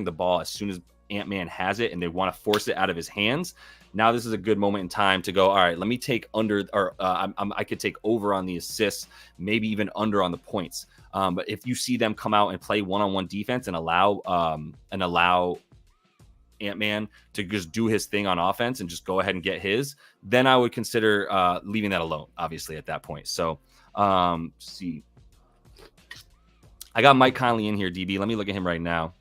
the ball as soon as Ant-Man has it and they want to force it out of his hands, now this is a good moment in time to go, all right, let me take under, or I could take over on the assists, maybe even under on the points. But if you see them come out and play one-on-one defense and allow Ant-Man to just do his thing on offense and just go ahead and get his, then I would consider leaving that alone, obviously, at that point. So, see. I got Mike Conley in here, DB. Let me look at him right now.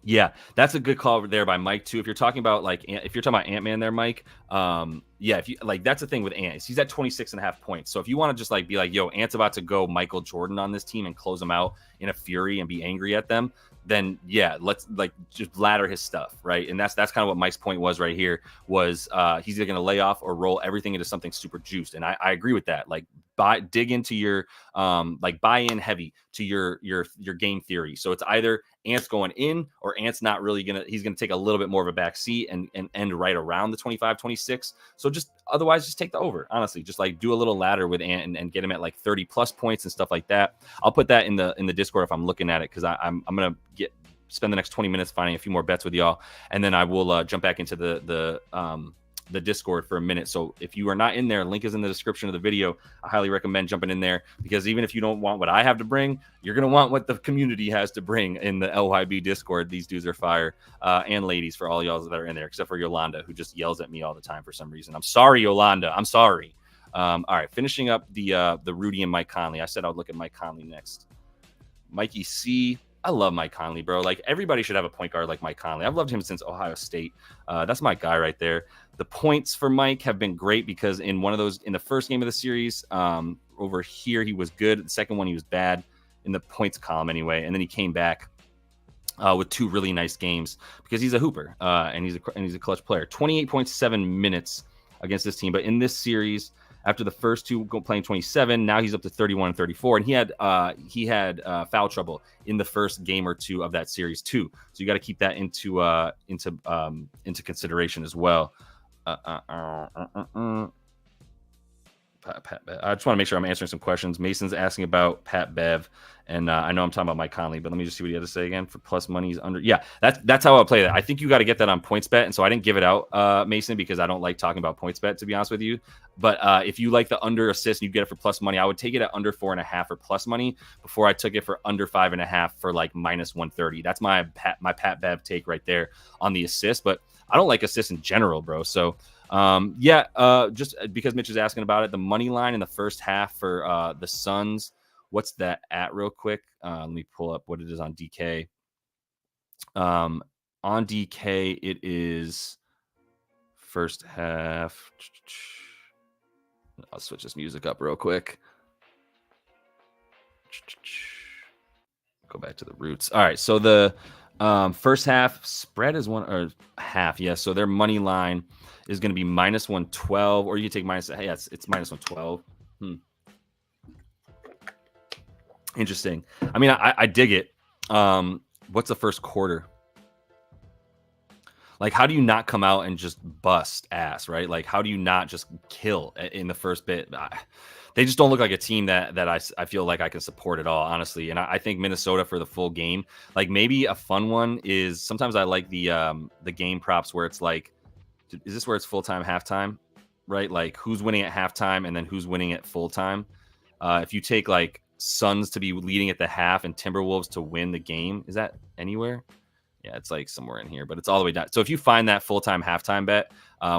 Yeah, that's a good call there by Mike too. If you're talking about Ant-Man there, Mike, if you like, that's the thing with Ant. He's at 26.5 points. So if you want to just like be like, yo, Ant's about to go Michael Jordan on this team and close them out in a fury and be angry at them, then yeah, let's like just ladder his stuff, right? And that's kind of what Mike's point was right here was he's either going to lay off or roll everything into something super juiced. And I agree with that. Like dig into your buy in heavy to your game theory. So it's either Ant's going in or Ant's not really he's gonna take a little bit more of a back seat and end right around the 25-26. So otherwise just take the over, honestly. Just like do a little ladder with Ant and get him at like 30 plus points and stuff like that. I'll put that in the Discord if I'm looking at it, because I'm gonna spend the next 20 minutes finding a few more bets with y'all, and then I will jump back into the the Discord for a minute. So if you are not in there, link is in the description of the video. I highly recommend jumping in there, because even if you don't want what I have to bring, you're going to want what the community has to bring in the LYB Discord. These dudes are fire. And ladies, for all y'all that are in there, except for Yolanda, who just yells at me all the time for some reason. I'm sorry, Yolanda. I'm sorry. All right, finishing up the Rudy and Mike Conley. I said I would look at Mike Conley next. Mikey C. I love Mike Conley, bro. Like, everybody should have a point guard like Mike Conley. I've loved him since Ohio State. That's my guy right there. The points for Mike have been great, because in the first game of the series, over here, he was good. The second one, he was bad in the points column anyway. And then he came back with 2 really nice games, because he's a hooper and he's a clutch player. 28.7 minutes against this team. But in this series, after the first 2 playing 27, now he's up to 31 and 34, and he had foul trouble in the first game or 2 of that series too. So you got to keep that into consideration as well. Pat Bev. I just want to make sure I'm answering some questions. Mason's asking about Pat Bev, and I know I'm talking about Mike Conley, but let me just see what he had to say again. For plus money, he's under. Yeah, that's how I'll play that. I think you got to get that on PointsBet, and so I didn't give it out, Mason, because I don't like talking about PointsBet, to be honest with you. But if you like the under assist and you get it for plus money, I would take it at under 4.5 for plus money before I took it for under 5.5 for like minus 130. That's my Pat Bev take right there on the assist. But I don't like assists in general, bro. So. Just because Mitch is asking about it, the money line in the first half for the Suns, what's that at real quick? Let me pull up what it is on DK. On DK, it is first half. I'll switch this music up real quick. Go back to the roots. All right, so the first half spread is half. Yes, so their money line is going to be minus 112, or you can take minus. Hey, it's minus 112. Interesting. I mean, I dig it. What's the first quarter? Like, how do you not come out and just bust ass, right? Like, how do you not just kill in the first bit? They just don't look like a team that I feel like I can support at all, honestly. And I think Minnesota for the full game. Like, maybe a fun one is, sometimes I like the game props where it's like, is this where it's full-time, halftime, right? Like, who's winning at halftime and then who's winning at full-time. If you take like Suns to be leading at the half and Timberwolves to win the game, is that anywhere? Yeah, it's like somewhere in here, but it's all the way down. So if you find that full-time, halftime bet,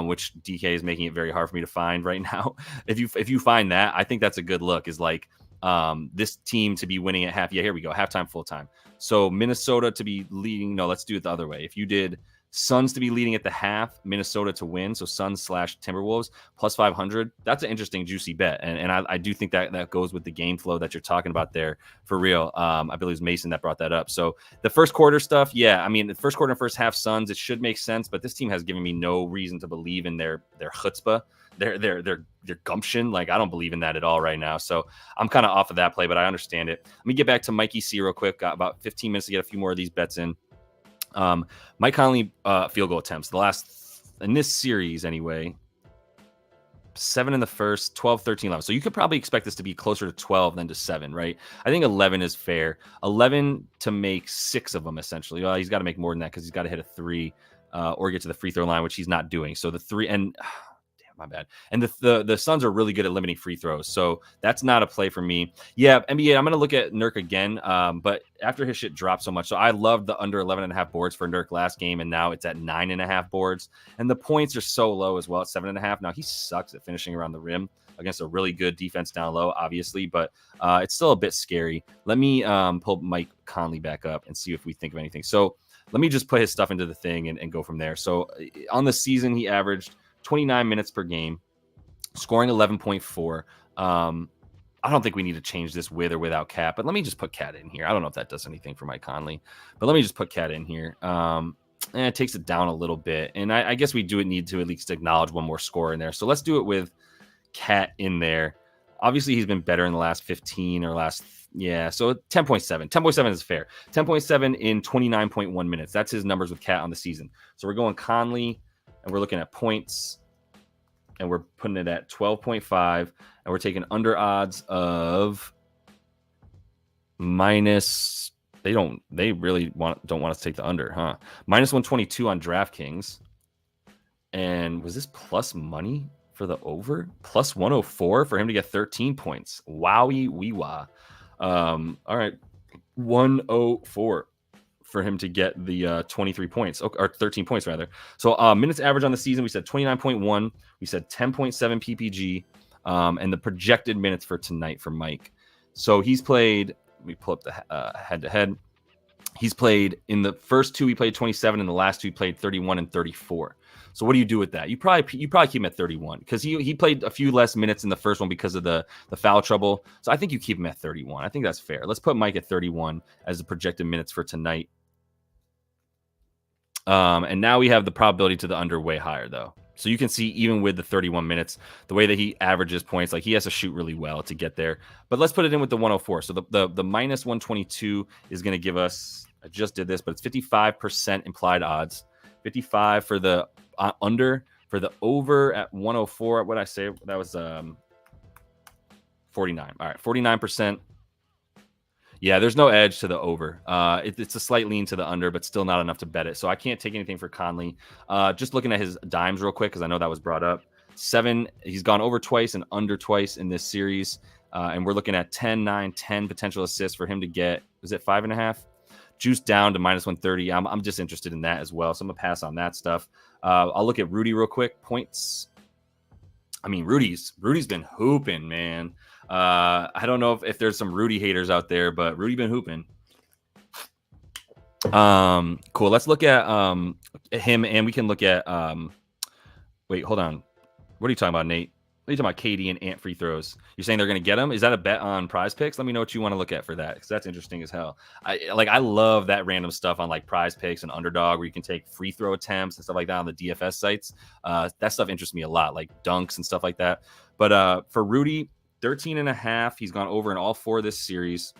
which DK is making it very hard for me to find right now, if you find that, I think that's a good look. Is like this team to be winning at half. Yeah, here we go, halftime, full-time. So Minnesota to be leading. No, let's do it the other way. If you did Suns to be leading at the half, Minnesota to win, so Suns / Timberwolves plus 500. That's an interesting, juicy bet, and I do think that goes with the game flow that you're talking about there for real. I believe it was Mason that brought that up. So the first quarter stuff, yeah, I mean, the first quarter and first half Suns, it should make sense, but this team has given me no reason to believe in their chutzpah, their gumption. Like, I don't believe in that at all right now. So I'm kind of off of that play, but I understand it. Let me get back to Mikey C real quick. Got about 15 minutes to get a few more of these bets in. Mike Conley field goal attempts, the last in this series anyway, 7 in the first, 12, 13, 11. So you could probably expect this to be closer to 12 than to 7, right? I think 11 is fair. 11 to make 6 of them, essentially. Well, he's got to make more than that because he's got to hit a 3 or get to the free throw line, which he's not doing. So the 3 and my bad. And the Suns are really good at limiting free throws. So that's not a play for me. Yeah, NBA, I'm going to look at Nurk again. But after his shit dropped so much. So I loved the under 11.5 boards for Nurk last game. And now it's at 9.5 boards. And the points are so low as well at 7.5. Now he sucks at finishing around the rim against a really good defense down low, obviously. But it's still a bit scary. Let me pull Mike Conley back up and see if we think of anything. So let me just put his stuff into the thing and go from there. So on the season, he averaged 29 minutes per game, scoring 11.4. I don't think we need to change this with or without Cat, but let me just put Cat in here. I don't know if that does anything for Mike Conley, but let me just put Cat in here. And it takes it down a little bit. And I guess we do need to at least acknowledge one more score in there. So let's do it with Cat in there. Obviously, he's been better in the last 15 or last. Yeah, so 10.7. 10.7 is fair. 10.7 in 29.1 minutes. That's his numbers with Cat on the season. So we're going Conley. And we're looking at points, and we're putting it at 12.5, and we're taking under odds of minus. They really don't want us to take the under, huh? Minus 122 on DraftKings. And was this plus money for the over? Plus 104 for him to get 13 points. Wowie wee wah. All right. 104 for him to get the 23 points, or 13 points rather. So minutes average on the season, we said 29.1. We said 10.7 PPG, and the projected minutes for tonight for Mike. So he's played, let me pull up the head-to-head. He's played in the first two, he played 27, and the last two he played 31 and 34. So what do you do with that? You probably keep him at 31 because he played a few less minutes in the first one because of the foul trouble. So I think you keep him at 31. I think that's fair. Let's put Mike at 31 as the projected minutes for tonight. And now we have the probability to the under way higher though. So you can see even with the 31 minutes, the way that he averages points, like he has to shoot really well to get there. But let's put it in with the 104. So the minus 122 is going to give us, I just did this, but it's 55% implied odds. 55 for the under. For the over at 104, what did I say? That was 49. All right, 49%. Yeah, there's no edge to the over. It's a slight lean to the under, but still not enough to bet it. So I can't take anything for Conley. Just looking at his dimes real quick, because I know that was brought up. 7, he's gone over twice and under twice in this series. And we're looking at 10, 9, 10 potential assists for him to get, was it 5.5? Juice down to minus 130. I'm just interested in that as well. So I'm going to pass on that stuff. I'll look at Rudy real quick. Points. I mean, Rudy's been hooping, man. I don't know if there's some Rudy haters out there, but Rudy been hooping. Cool. Let's look at him, and we can look at wait, hold on. What are you talking about, Nate? What are you talking about? KD and Ant free throws. You're saying they're going to get them? Is that a bet on Prize Picks? Let me know what you want to look at for that, because that's interesting as hell. I love that random stuff on like Prize Picks and Underdog, where you can take free throw attempts and stuff like that on the DFS sites. That stuff interests me a lot, like dunks and stuff like that. But for Rudy, 13.5. He's gone over in all 4 this series.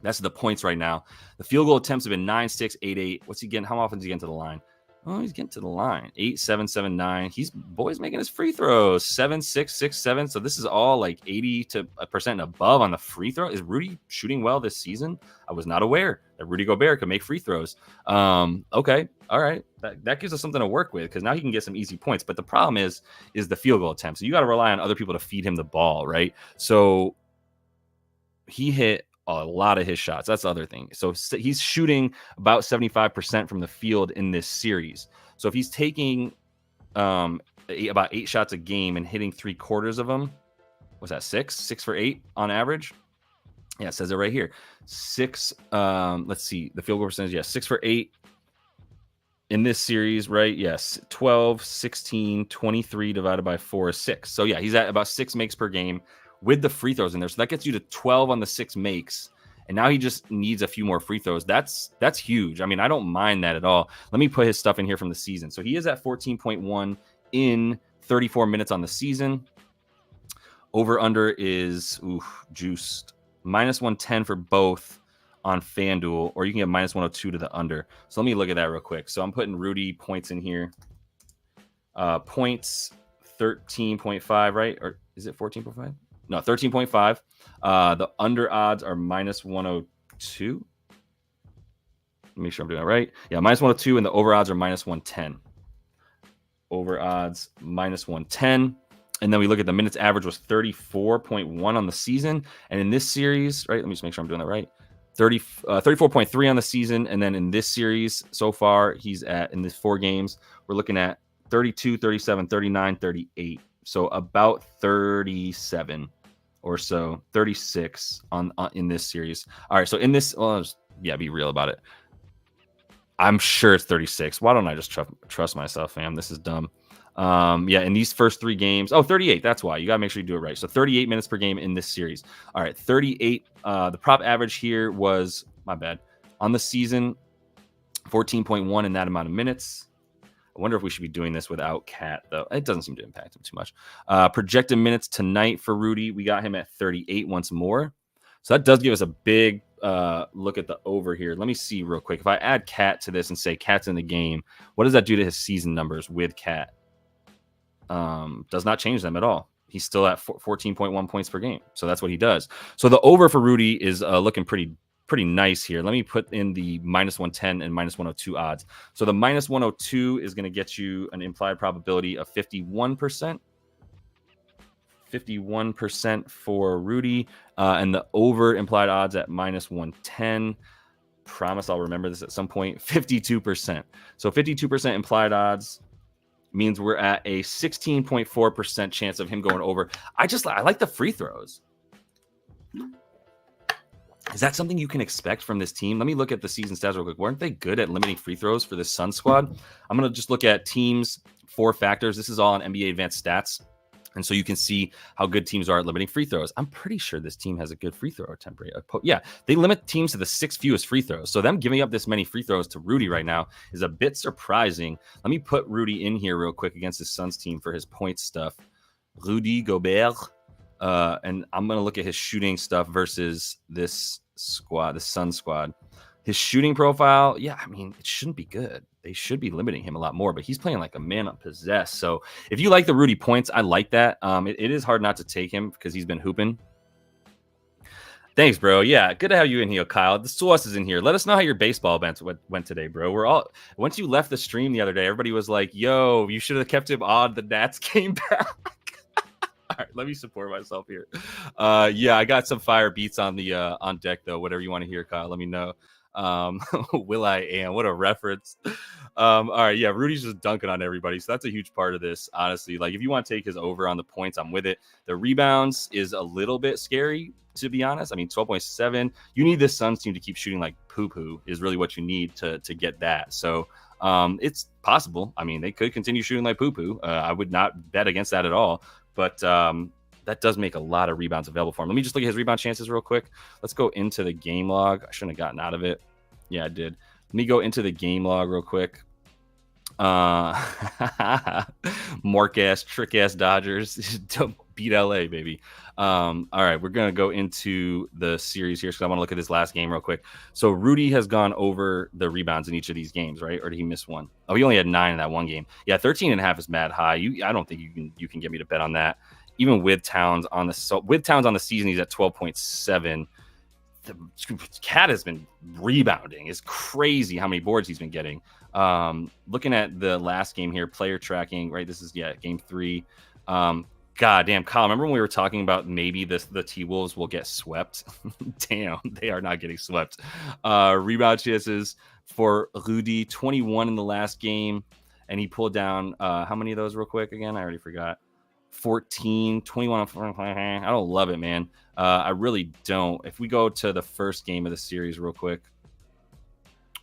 That's the points right now. The field goal attempts have been 9, 6, 8, 8. What's he getting? How often is he getting to the line? Oh, he's getting to the line. 8, 7, 7, 9. He's boys making his free throws. 7, 6, 6, 7. So this is all like 80% and above on the free throw. Is Rudy shooting well this season? I was not aware that Rudy Gobert could make free throws. Okay. All right. That gives us something to work with, because now he can get some easy points. But the problem is the field goal attempt. So you got to rely on other people to feed him the ball, right? So he hit a lot of his shots. That's the other thing. So he's shooting about 75% from the field in this series. So if he's taking about 8 shots a game and hitting 3/4 of them, what's that, 6 for 8 on average? Yeah, it says it right here. 6. Let's see the field goal percentage. Yeah, 6 for 8 in this series, right? Yes, 12, 16, 23 divided by 4 is 6. So yeah, he's at about 6 makes per game with the free throws in there. So that gets you to 12 on the 6 makes. And now he just needs a few more free throws. That's huge. I mean, I don't mind that at all. Let me put his stuff in here from the season. So he is at 14.1 in 34 minutes on the season. Over under is juiced. Minus 110 for both on FanDuel, or you can get minus 102 to the under. So let me look at that real quick. So I'm putting Rudy points in here. Points 13.5, right? Or is it 14.5? No, 13.5. The under odds are minus 102. Let me make sure I'm doing that right. Yeah, minus 102, and the over odds are minus 110. Over odds minus 110. And then we look at the minutes average was 34.1 on the season. And in this series, right, let me just make sure I'm doing that right. 34.3 on the season. And then in this series so far, he's at, in these 4 games, we're looking at 32, 37, 39, 38. So about 37 or so, 36 on in this series. All right, so in this, be real about it. I'm sure it's 36. Why don't I just trust myself, fam? This is dumb. In these first 3 games, 38. That's why you got to make sure you do it right. So 38 minutes per game in this series. All right, 38. The prop average here was, my bad, on the season, 14.1 in that amount of minutes. I wonder if we should be doing this without Cat, though. It doesn't seem to impact him too much. Projected minutes tonight for Rudy, we got him at 38 once more. So that does give us a big look at the over here. Let me see real quick. If I add Cat to this and say Cat's in the game, what does that do to his season numbers with Cat? Does not change them at all. He's still at 14.1 points per game. So that's what he does. So the over for Rudy is looking pretty pretty nice here. Let me put in the -110 and -102 odds. So the -102 is going to get you an implied probability of 51%. 51% for Rudy, and the over implied odds at -110. Promise I'll remember this at some point. 52%. So 52% implied odds means we're at a 16.4% chance of him going over. I like the free throws. Is that something you can expect from this team? Let me look at the season stats real quick. Weren't they good at limiting free throws for this Sun squad? I'm going to just look at teams, 4 factors. This is all on NBA Advanced Stats. And so you can see how good teams are at limiting free throws. I'm pretty sure this team has a good free throw attempt rate. Yeah, they limit teams to the 6 fewest free throws. So them giving up this many free throws to Rudy right now is a bit surprising. Let me put Rudy in here real quick against the Suns team for his point stuff. Rudy Gobert. And I'm going to look at his shooting stuff versus this squad, the Sun squad. His shooting profile, yeah, I mean, it shouldn't be good. They should be limiting him a lot more, but he's playing like a man possessed. So if you like the Rudy points, I like that. It is hard not to take him because he's been hooping. Thanks, bro. Yeah, good to have you in here, Kyle. The Sauce is in here. Let us know how your baseball event went today, bro. Once you left the stream the other day, everybody was like, yo, you should have kept him on. The Nats came back. All right, let me support myself here. Yeah, I got some fire beats on the on deck though. Whatever you want to hear, Kyle, let me know. Will I am, what a reference. All right, yeah, Rudy's just dunking on everybody, so that's a huge part of this, honestly. Like, if you want to take his over on the points, I'm with it. The rebounds is a little bit scary, to be honest. I mean, 12.7. You need this Suns team to keep shooting like poo-poo is really what you need to get that. So it's possible. I mean, they could continue shooting like poo-poo. I would not bet against that at all, but that does make a lot of rebounds available for him. Let me just look at his rebound chances real quick. Let's go into the game log. I shouldn't have gotten out of it. Yeah, I did. Let me go into the game log real quick. Mark ass, trick ass Dodgers. Beat LA, baby. All right, we're going to go into the series here because I want to look at this last game real quick. So Rudy has gone over the rebounds in each of these games, right? Or did he miss one? Oh, he only had 9 in that one game. Yeah, 13.5 is mad high. I don't think you can get me to bet on that. Even with Towns on the season, he's at 12.7. The cat has been rebounding. It's crazy how many boards he's been getting. Looking at the last game here, player tracking, right? This is game 3. God damn, Kyle, remember when we were talking about maybe the T-Wolves will get swept? Damn, they are not getting swept. Rebound chances for Rudy, 21 in the last game, and he pulled down how many of those real quick again? I already forgot. 14, 21. I don't love it, man. I really don't. If we go to the first game of the series real quick,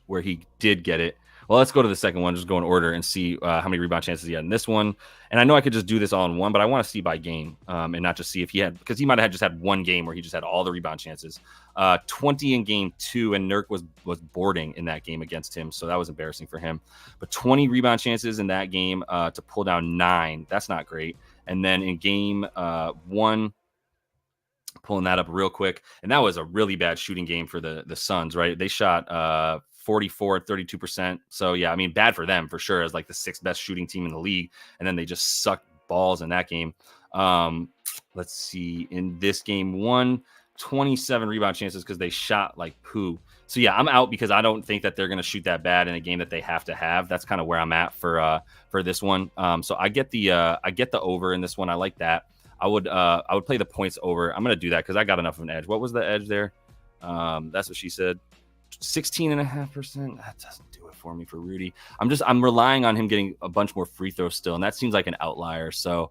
where he did get it. Well, let's go to the second one, just go in order and see how many rebound chances he had in this one. And I know I could just do this all in one, but I want to see by game and not just see if he had, because he might have just had one game where he just had all the rebound chances. 20 in game 2, and Nurk was boarding in that game against him, so that was embarrassing for him. But 20 rebound chances in that game to pull down 9. That's not great. And then in game 1, pulling that up real quick, and that was a really bad shooting game for the Suns, right? They shot 44 at 32%. So yeah, I mean, bad for them for sure, as like the 6th best shooting team in the league, and then they just sucked balls in that game. Let's see, in this game 1, 27 rebound chances because they shot like poo. So yeah, I'm out because I don't think that they're going to shoot that bad in a game that they have to have. That's kind of where I'm at for this one. So I get the over in this one. I like that. I would play the points over. I'm going to do that because I got enough of an edge. What was the edge there? That's what she said. 16.5%. That doesn't do it for me for Rudy. I'm relying on him getting a bunch more free throws still, and that seems like an outlier. So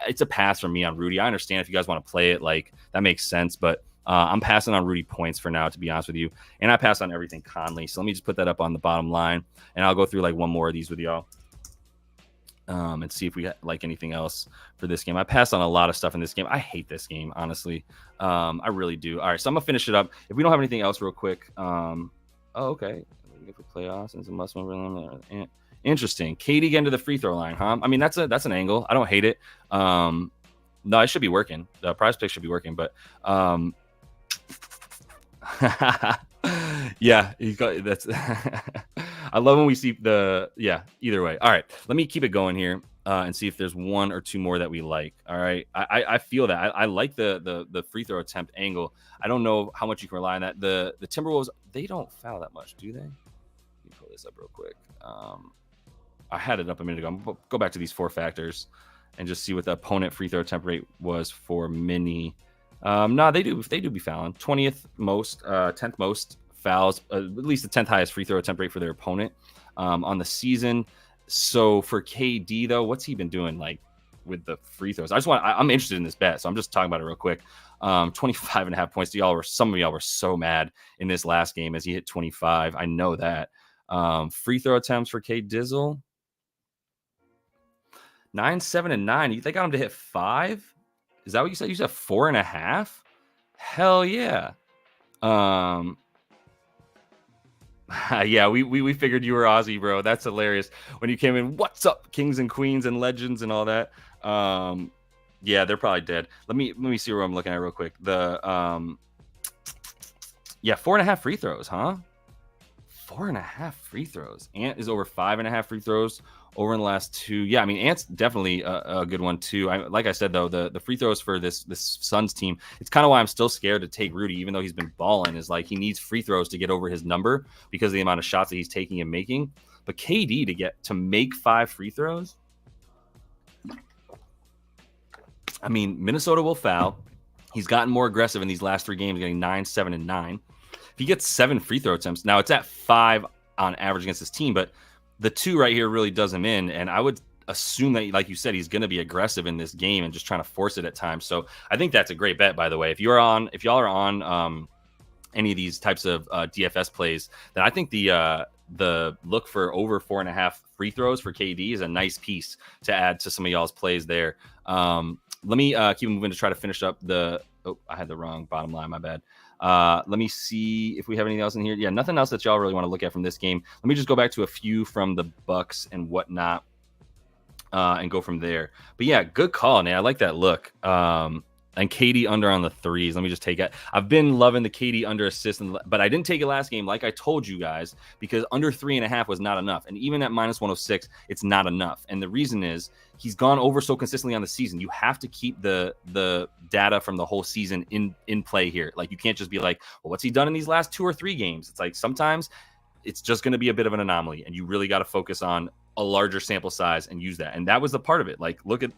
it's a pass from me on Rudy. I understand if you guys want to play it, like that makes sense, but I'm passing on Rudy points for now, to be honest with you. And I pass on everything Conley. So let me just put that up on the bottom line, and I'll go through like one more of these with y'all. And see if we like anything else for this game. I passed on a lot of stuff in this game. I hate this game, honestly. I really do. All right, so I'm gonna finish it up. If we don't have anything else real quick. Okay. For playoffs and some must win. Interesting. Katie getting to the free throw line, huh? I mean, that's an angle. I don't hate it. No, it should be working. The prize pick should be working, but yeah, that's I love when we see either way. All right, let me keep it going here and see if there's one or two more that we like. All right, I feel that I like the free throw attempt angle. I don't know how much you can rely on that. The Timberwolves, they don't foul that much, do they? Let me pull this up real quick. I had it up a minute ago. I'm gonna go back to these 4 factors and just see what the opponent free throw attempt rate was for mini. No, they do be fouling. 20th most, 10th most fouls, at least the 10th highest free throw attempt rate for their opponent on the season. So for KD though, what's he been doing like with the free throws? I'm interested in this bet, so I'm just talking about it real quick. 25.5 points. Some of y'all were so mad in this last game as he hit 25. I know that. Free throw attempts for K Dizzle. 9, 7, and 9. They got him to hit 5. Is that what you said? You said 4.5? Hell yeah. Yeah, we figured you were Aussie, bro. That's hilarious. When you came in, what's up, kings and queens and legends and all that. Yeah, they're probably dead. Let me see where I'm looking at real quick. The 4.5 free throws, huh? 4.5 free throws. Ant is over 5.5 free throws over in the last 2. Yeah, I mean, Ant's definitely a good one too. Like I said though, the free throws for this Suns team, it's kind of why I'm still scared to take Rudy, even though he's been balling. Is like he needs free throws to get over his number because of the amount of shots that he's taking and making. But KD to make 5 free throws, I mean, Minnesota will foul. He's gotten more aggressive in these last 3 games, getting 9, 7, and 9. If he gets 7 free throw attempts, now it's at 5 on average against his team, but the 2 right here really does him in. And I would assume that, like you said, he's going to be aggressive in this game and just trying to force it at times. So I think that's a great bet, by the way. If y'all are on any of these types of DFS plays, then I think the look for over 4.5 free throws for KD is a nice piece to add to some of y'all's plays there. Let me keep moving to try to finish up I had the wrong bottom line. My bad. Let me see if we have anything else in here. Yeah, nothing else that y'all really want to look at from this game. Let me just go back to a few from the Bucks and whatnot and go from there. But yeah, good call, man. I like that look. And KD under on the 3s. Let me just take it. I've been loving the KD under assist, but I didn't take it last game, like I told you guys, because under 3.5 was not enough. And even at minus 106, it's not enough. And the reason is he's gone over so consistently on the season. You have to keep the data from the whole season in play here. Like you can't just be like, well, what's he done in these last 2 or 3 games? It's like sometimes it's just going to be a bit of an anomaly, and you really got to focus on a larger sample size and use that. And that was the part of it. Like look at.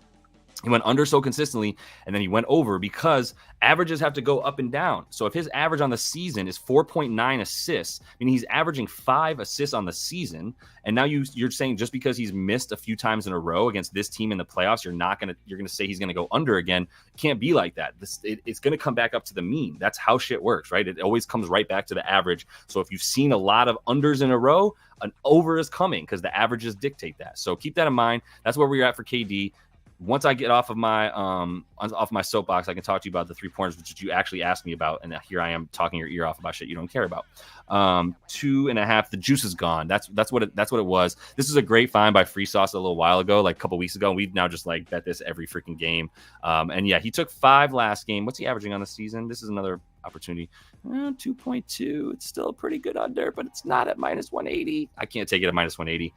He went under so consistently, and then he went over because averages have to go up and down. So if his average on the season is 4.9 assists, meaning he's averaging 5 assists on the season, and now you're saying just because he's missed a few times in a row against this team in the playoffs, you're gonna say he's gonna go under again. It can't be like that. It's gonna come back up to the mean. That's how shit works, right? It always comes right back to the average. So if you've seen a lot of unders in a row, an over is coming because the averages dictate that. So keep that in mind. That's where we're at for KD. Once I get off of my soapbox, I can talk to you about the 3-pointers, which you actually asked me about, and here I am talking your ear off about shit you don't care about. 2.5, the juice is gone. That's what it was. This is a great find by Free Sauce a little while ago, like a couple weeks ago. And we've now just like bet this every freaking game. And yeah, he took 5 last game. What's he averaging on the season? This is another opportunity. 2.2. It's still pretty good under, but it's not at minus 180. I can't take it at minus 180.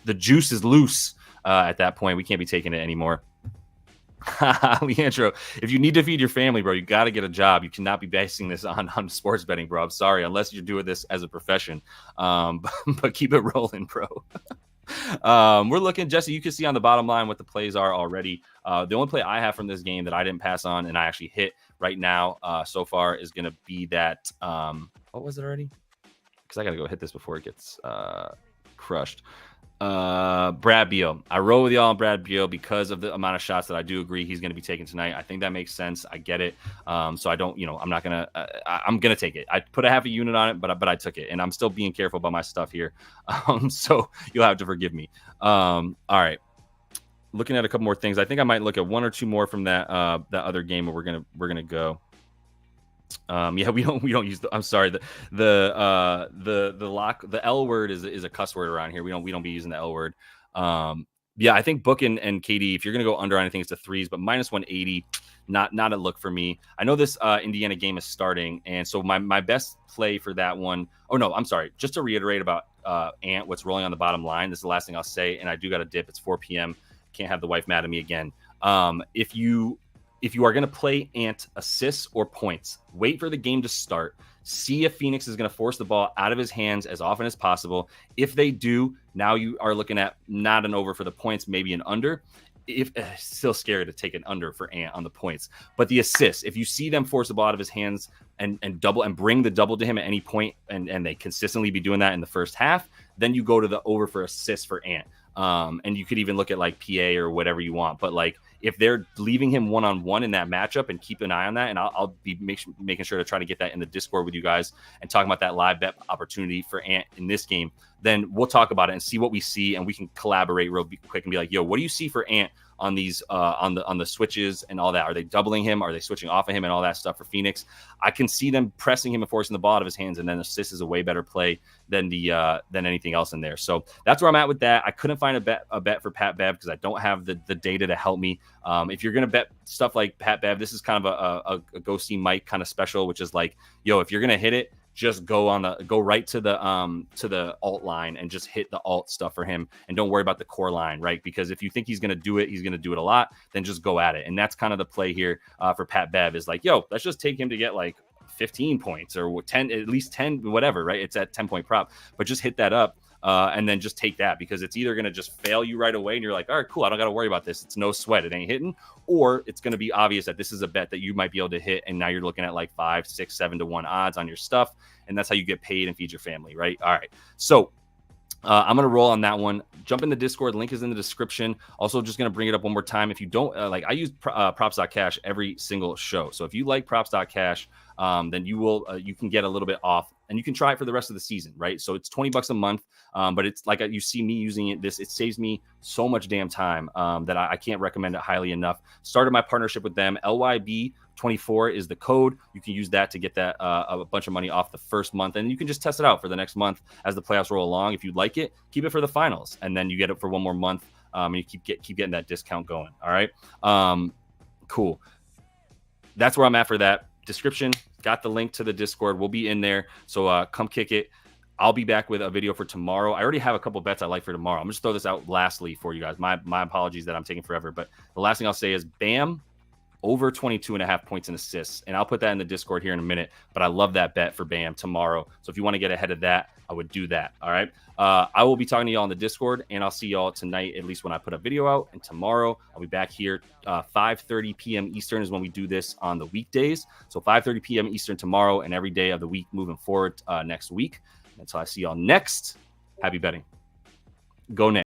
The juice is loose. At that point, we can't be taking it anymore. Leandro, if you need to feed your family, bro, you got to get a job. You cannot be basing this on sports betting, bro. I'm sorry, unless you're doing this as a profession. But keep it rolling, bro. We're looking, Jesse, you can see on the bottom line what the plays are already. The only play I have from this game that I didn't pass on and I actually hit right now so far is going to be that. What was it already? Because I got to go hit this before it gets crushed. Brad Beal. I roll with y'all on Brad Beal because of the amount of shots that I do agree he's going to be taking tonight. I think that makes sense. I get it. So I don't, I'm not going to, I'm going to take it. I put a half a unit on it, but I took it, and I'm still being careful about my stuff here. So you'll have to forgive me. All right. Looking at a couple more things. I think I might look at 1 or 2 more from that other game where we're going to go. Yeah, we don't use I'm sorry, the L word is a cuss word around here. We don't be using the L word. Yeah, I think Book and KD, if you're gonna go under on anything, it's the 3s, but minus 180, not a look for me. I know this Indiana game is starting, and so my best play for that one. Oh no, I'm sorry. Just to reiterate about Ant, what's rolling on the bottom line. This is the last thing I'll say, and I do got a dip. It's 4 p.m. Can't have the wife mad at me again. If you are going to play Ant assists or points, wait for the game to start. See if Phoenix is going to force the ball out of his hands as often as possible. If they do, now you are looking at not an over for the points, maybe an under. If still scary to take an under for Ant on the points, but the assists, if you see them force the ball out of his hands and double and bring the double to him at any point, and they consistently be doing that in the first half, then you go to the over for assists for Ant. And you could even look at like PA or whatever you want, but like if they're leaving him one-on-one in that matchup, and keep an eye on that, and I'll be making sure to try to get that in the Discord with you guys and talking about that live bet opportunity for Ant in this game, then we'll talk about it and see what we see, and we can collaborate real quick and be like, yo, what do you see for Ant on these on the switches and all that? Are they doubling him? Are they switching off of him and all that stuff for Phoenix? I can see them pressing him and forcing the ball out of his hands, and then assist is a way better play than than anything else in there. So that's where I'm at with that. I couldn't find a bet for Pat Bev because I don't have the data to help me. If you're gonna bet stuff like Pat Bev, this is kind of a go see Mike kind of special, which is like, yo, if you're gonna hit it, just go right to the alt line and just hit the alt stuff for him, and don't worry about the core line, right? Because if you think he's going to do it a lot, then just go at it. And that's kind of the play here for Pat Bev, is like, yo, let's just take him to get like 15 points or 10, at least 10, whatever, right? It's at 10-point prop, but just hit that up. And then just take that, because it's either going to just fail you right away and you're like, all right, cool, I don't got to worry about this. It's no sweat. It ain't hitting. Or it's going to be obvious that this is a bet that you might be able to hit. And now you're looking at like 5, 6, 7 to 1 odds on your stuff. And that's how you get paid and feed your family, right? All right. So I'm going to roll on that one. Jump in the Discord. Link is in the description. Also, just going to bring it up one more time. If you don't I use props.cash every single show. So if you like props.cash, then you can get a little bit off, and you can try it for the rest of the season, right? So it's $20 a month. But it's like you see me using it. It saves me so much damn time that I can't recommend it highly enough. Started my partnership with them. LYB24 is the code. You can use that to get that a bunch of money off the first month, and you can just test it out for the next month as the playoffs roll along. If you like it, keep it for the finals, and then you get it for one more month, and you keep getting that discount going. All right, cool. That's where I'm at for that. Description, got the link to the Discord. We'll be in there, so come kick it. I'll be back with a video for tomorrow. I already have a couple bets I like for tomorrow. I'm just throw this out lastly for you guys. My apologies that I'm taking forever, but the last thing I'll say is Bam over 22.5 points and assists, and I'll put that in the Discord here in a minute. But I love that bet for Bam tomorrow. So if you want to get ahead of that, I would do that. All right. I will be talking to y'all on the Discord, and I'll see y'all tonight, at least when I put a video out. And tomorrow I'll be back here. 5:30 p.m. Eastern is when we do this on the weekdays. So 5:30 p.m. Eastern tomorrow, and every day of the week moving forward next week. Until I see y'all next. Happy betting. Go Knicks.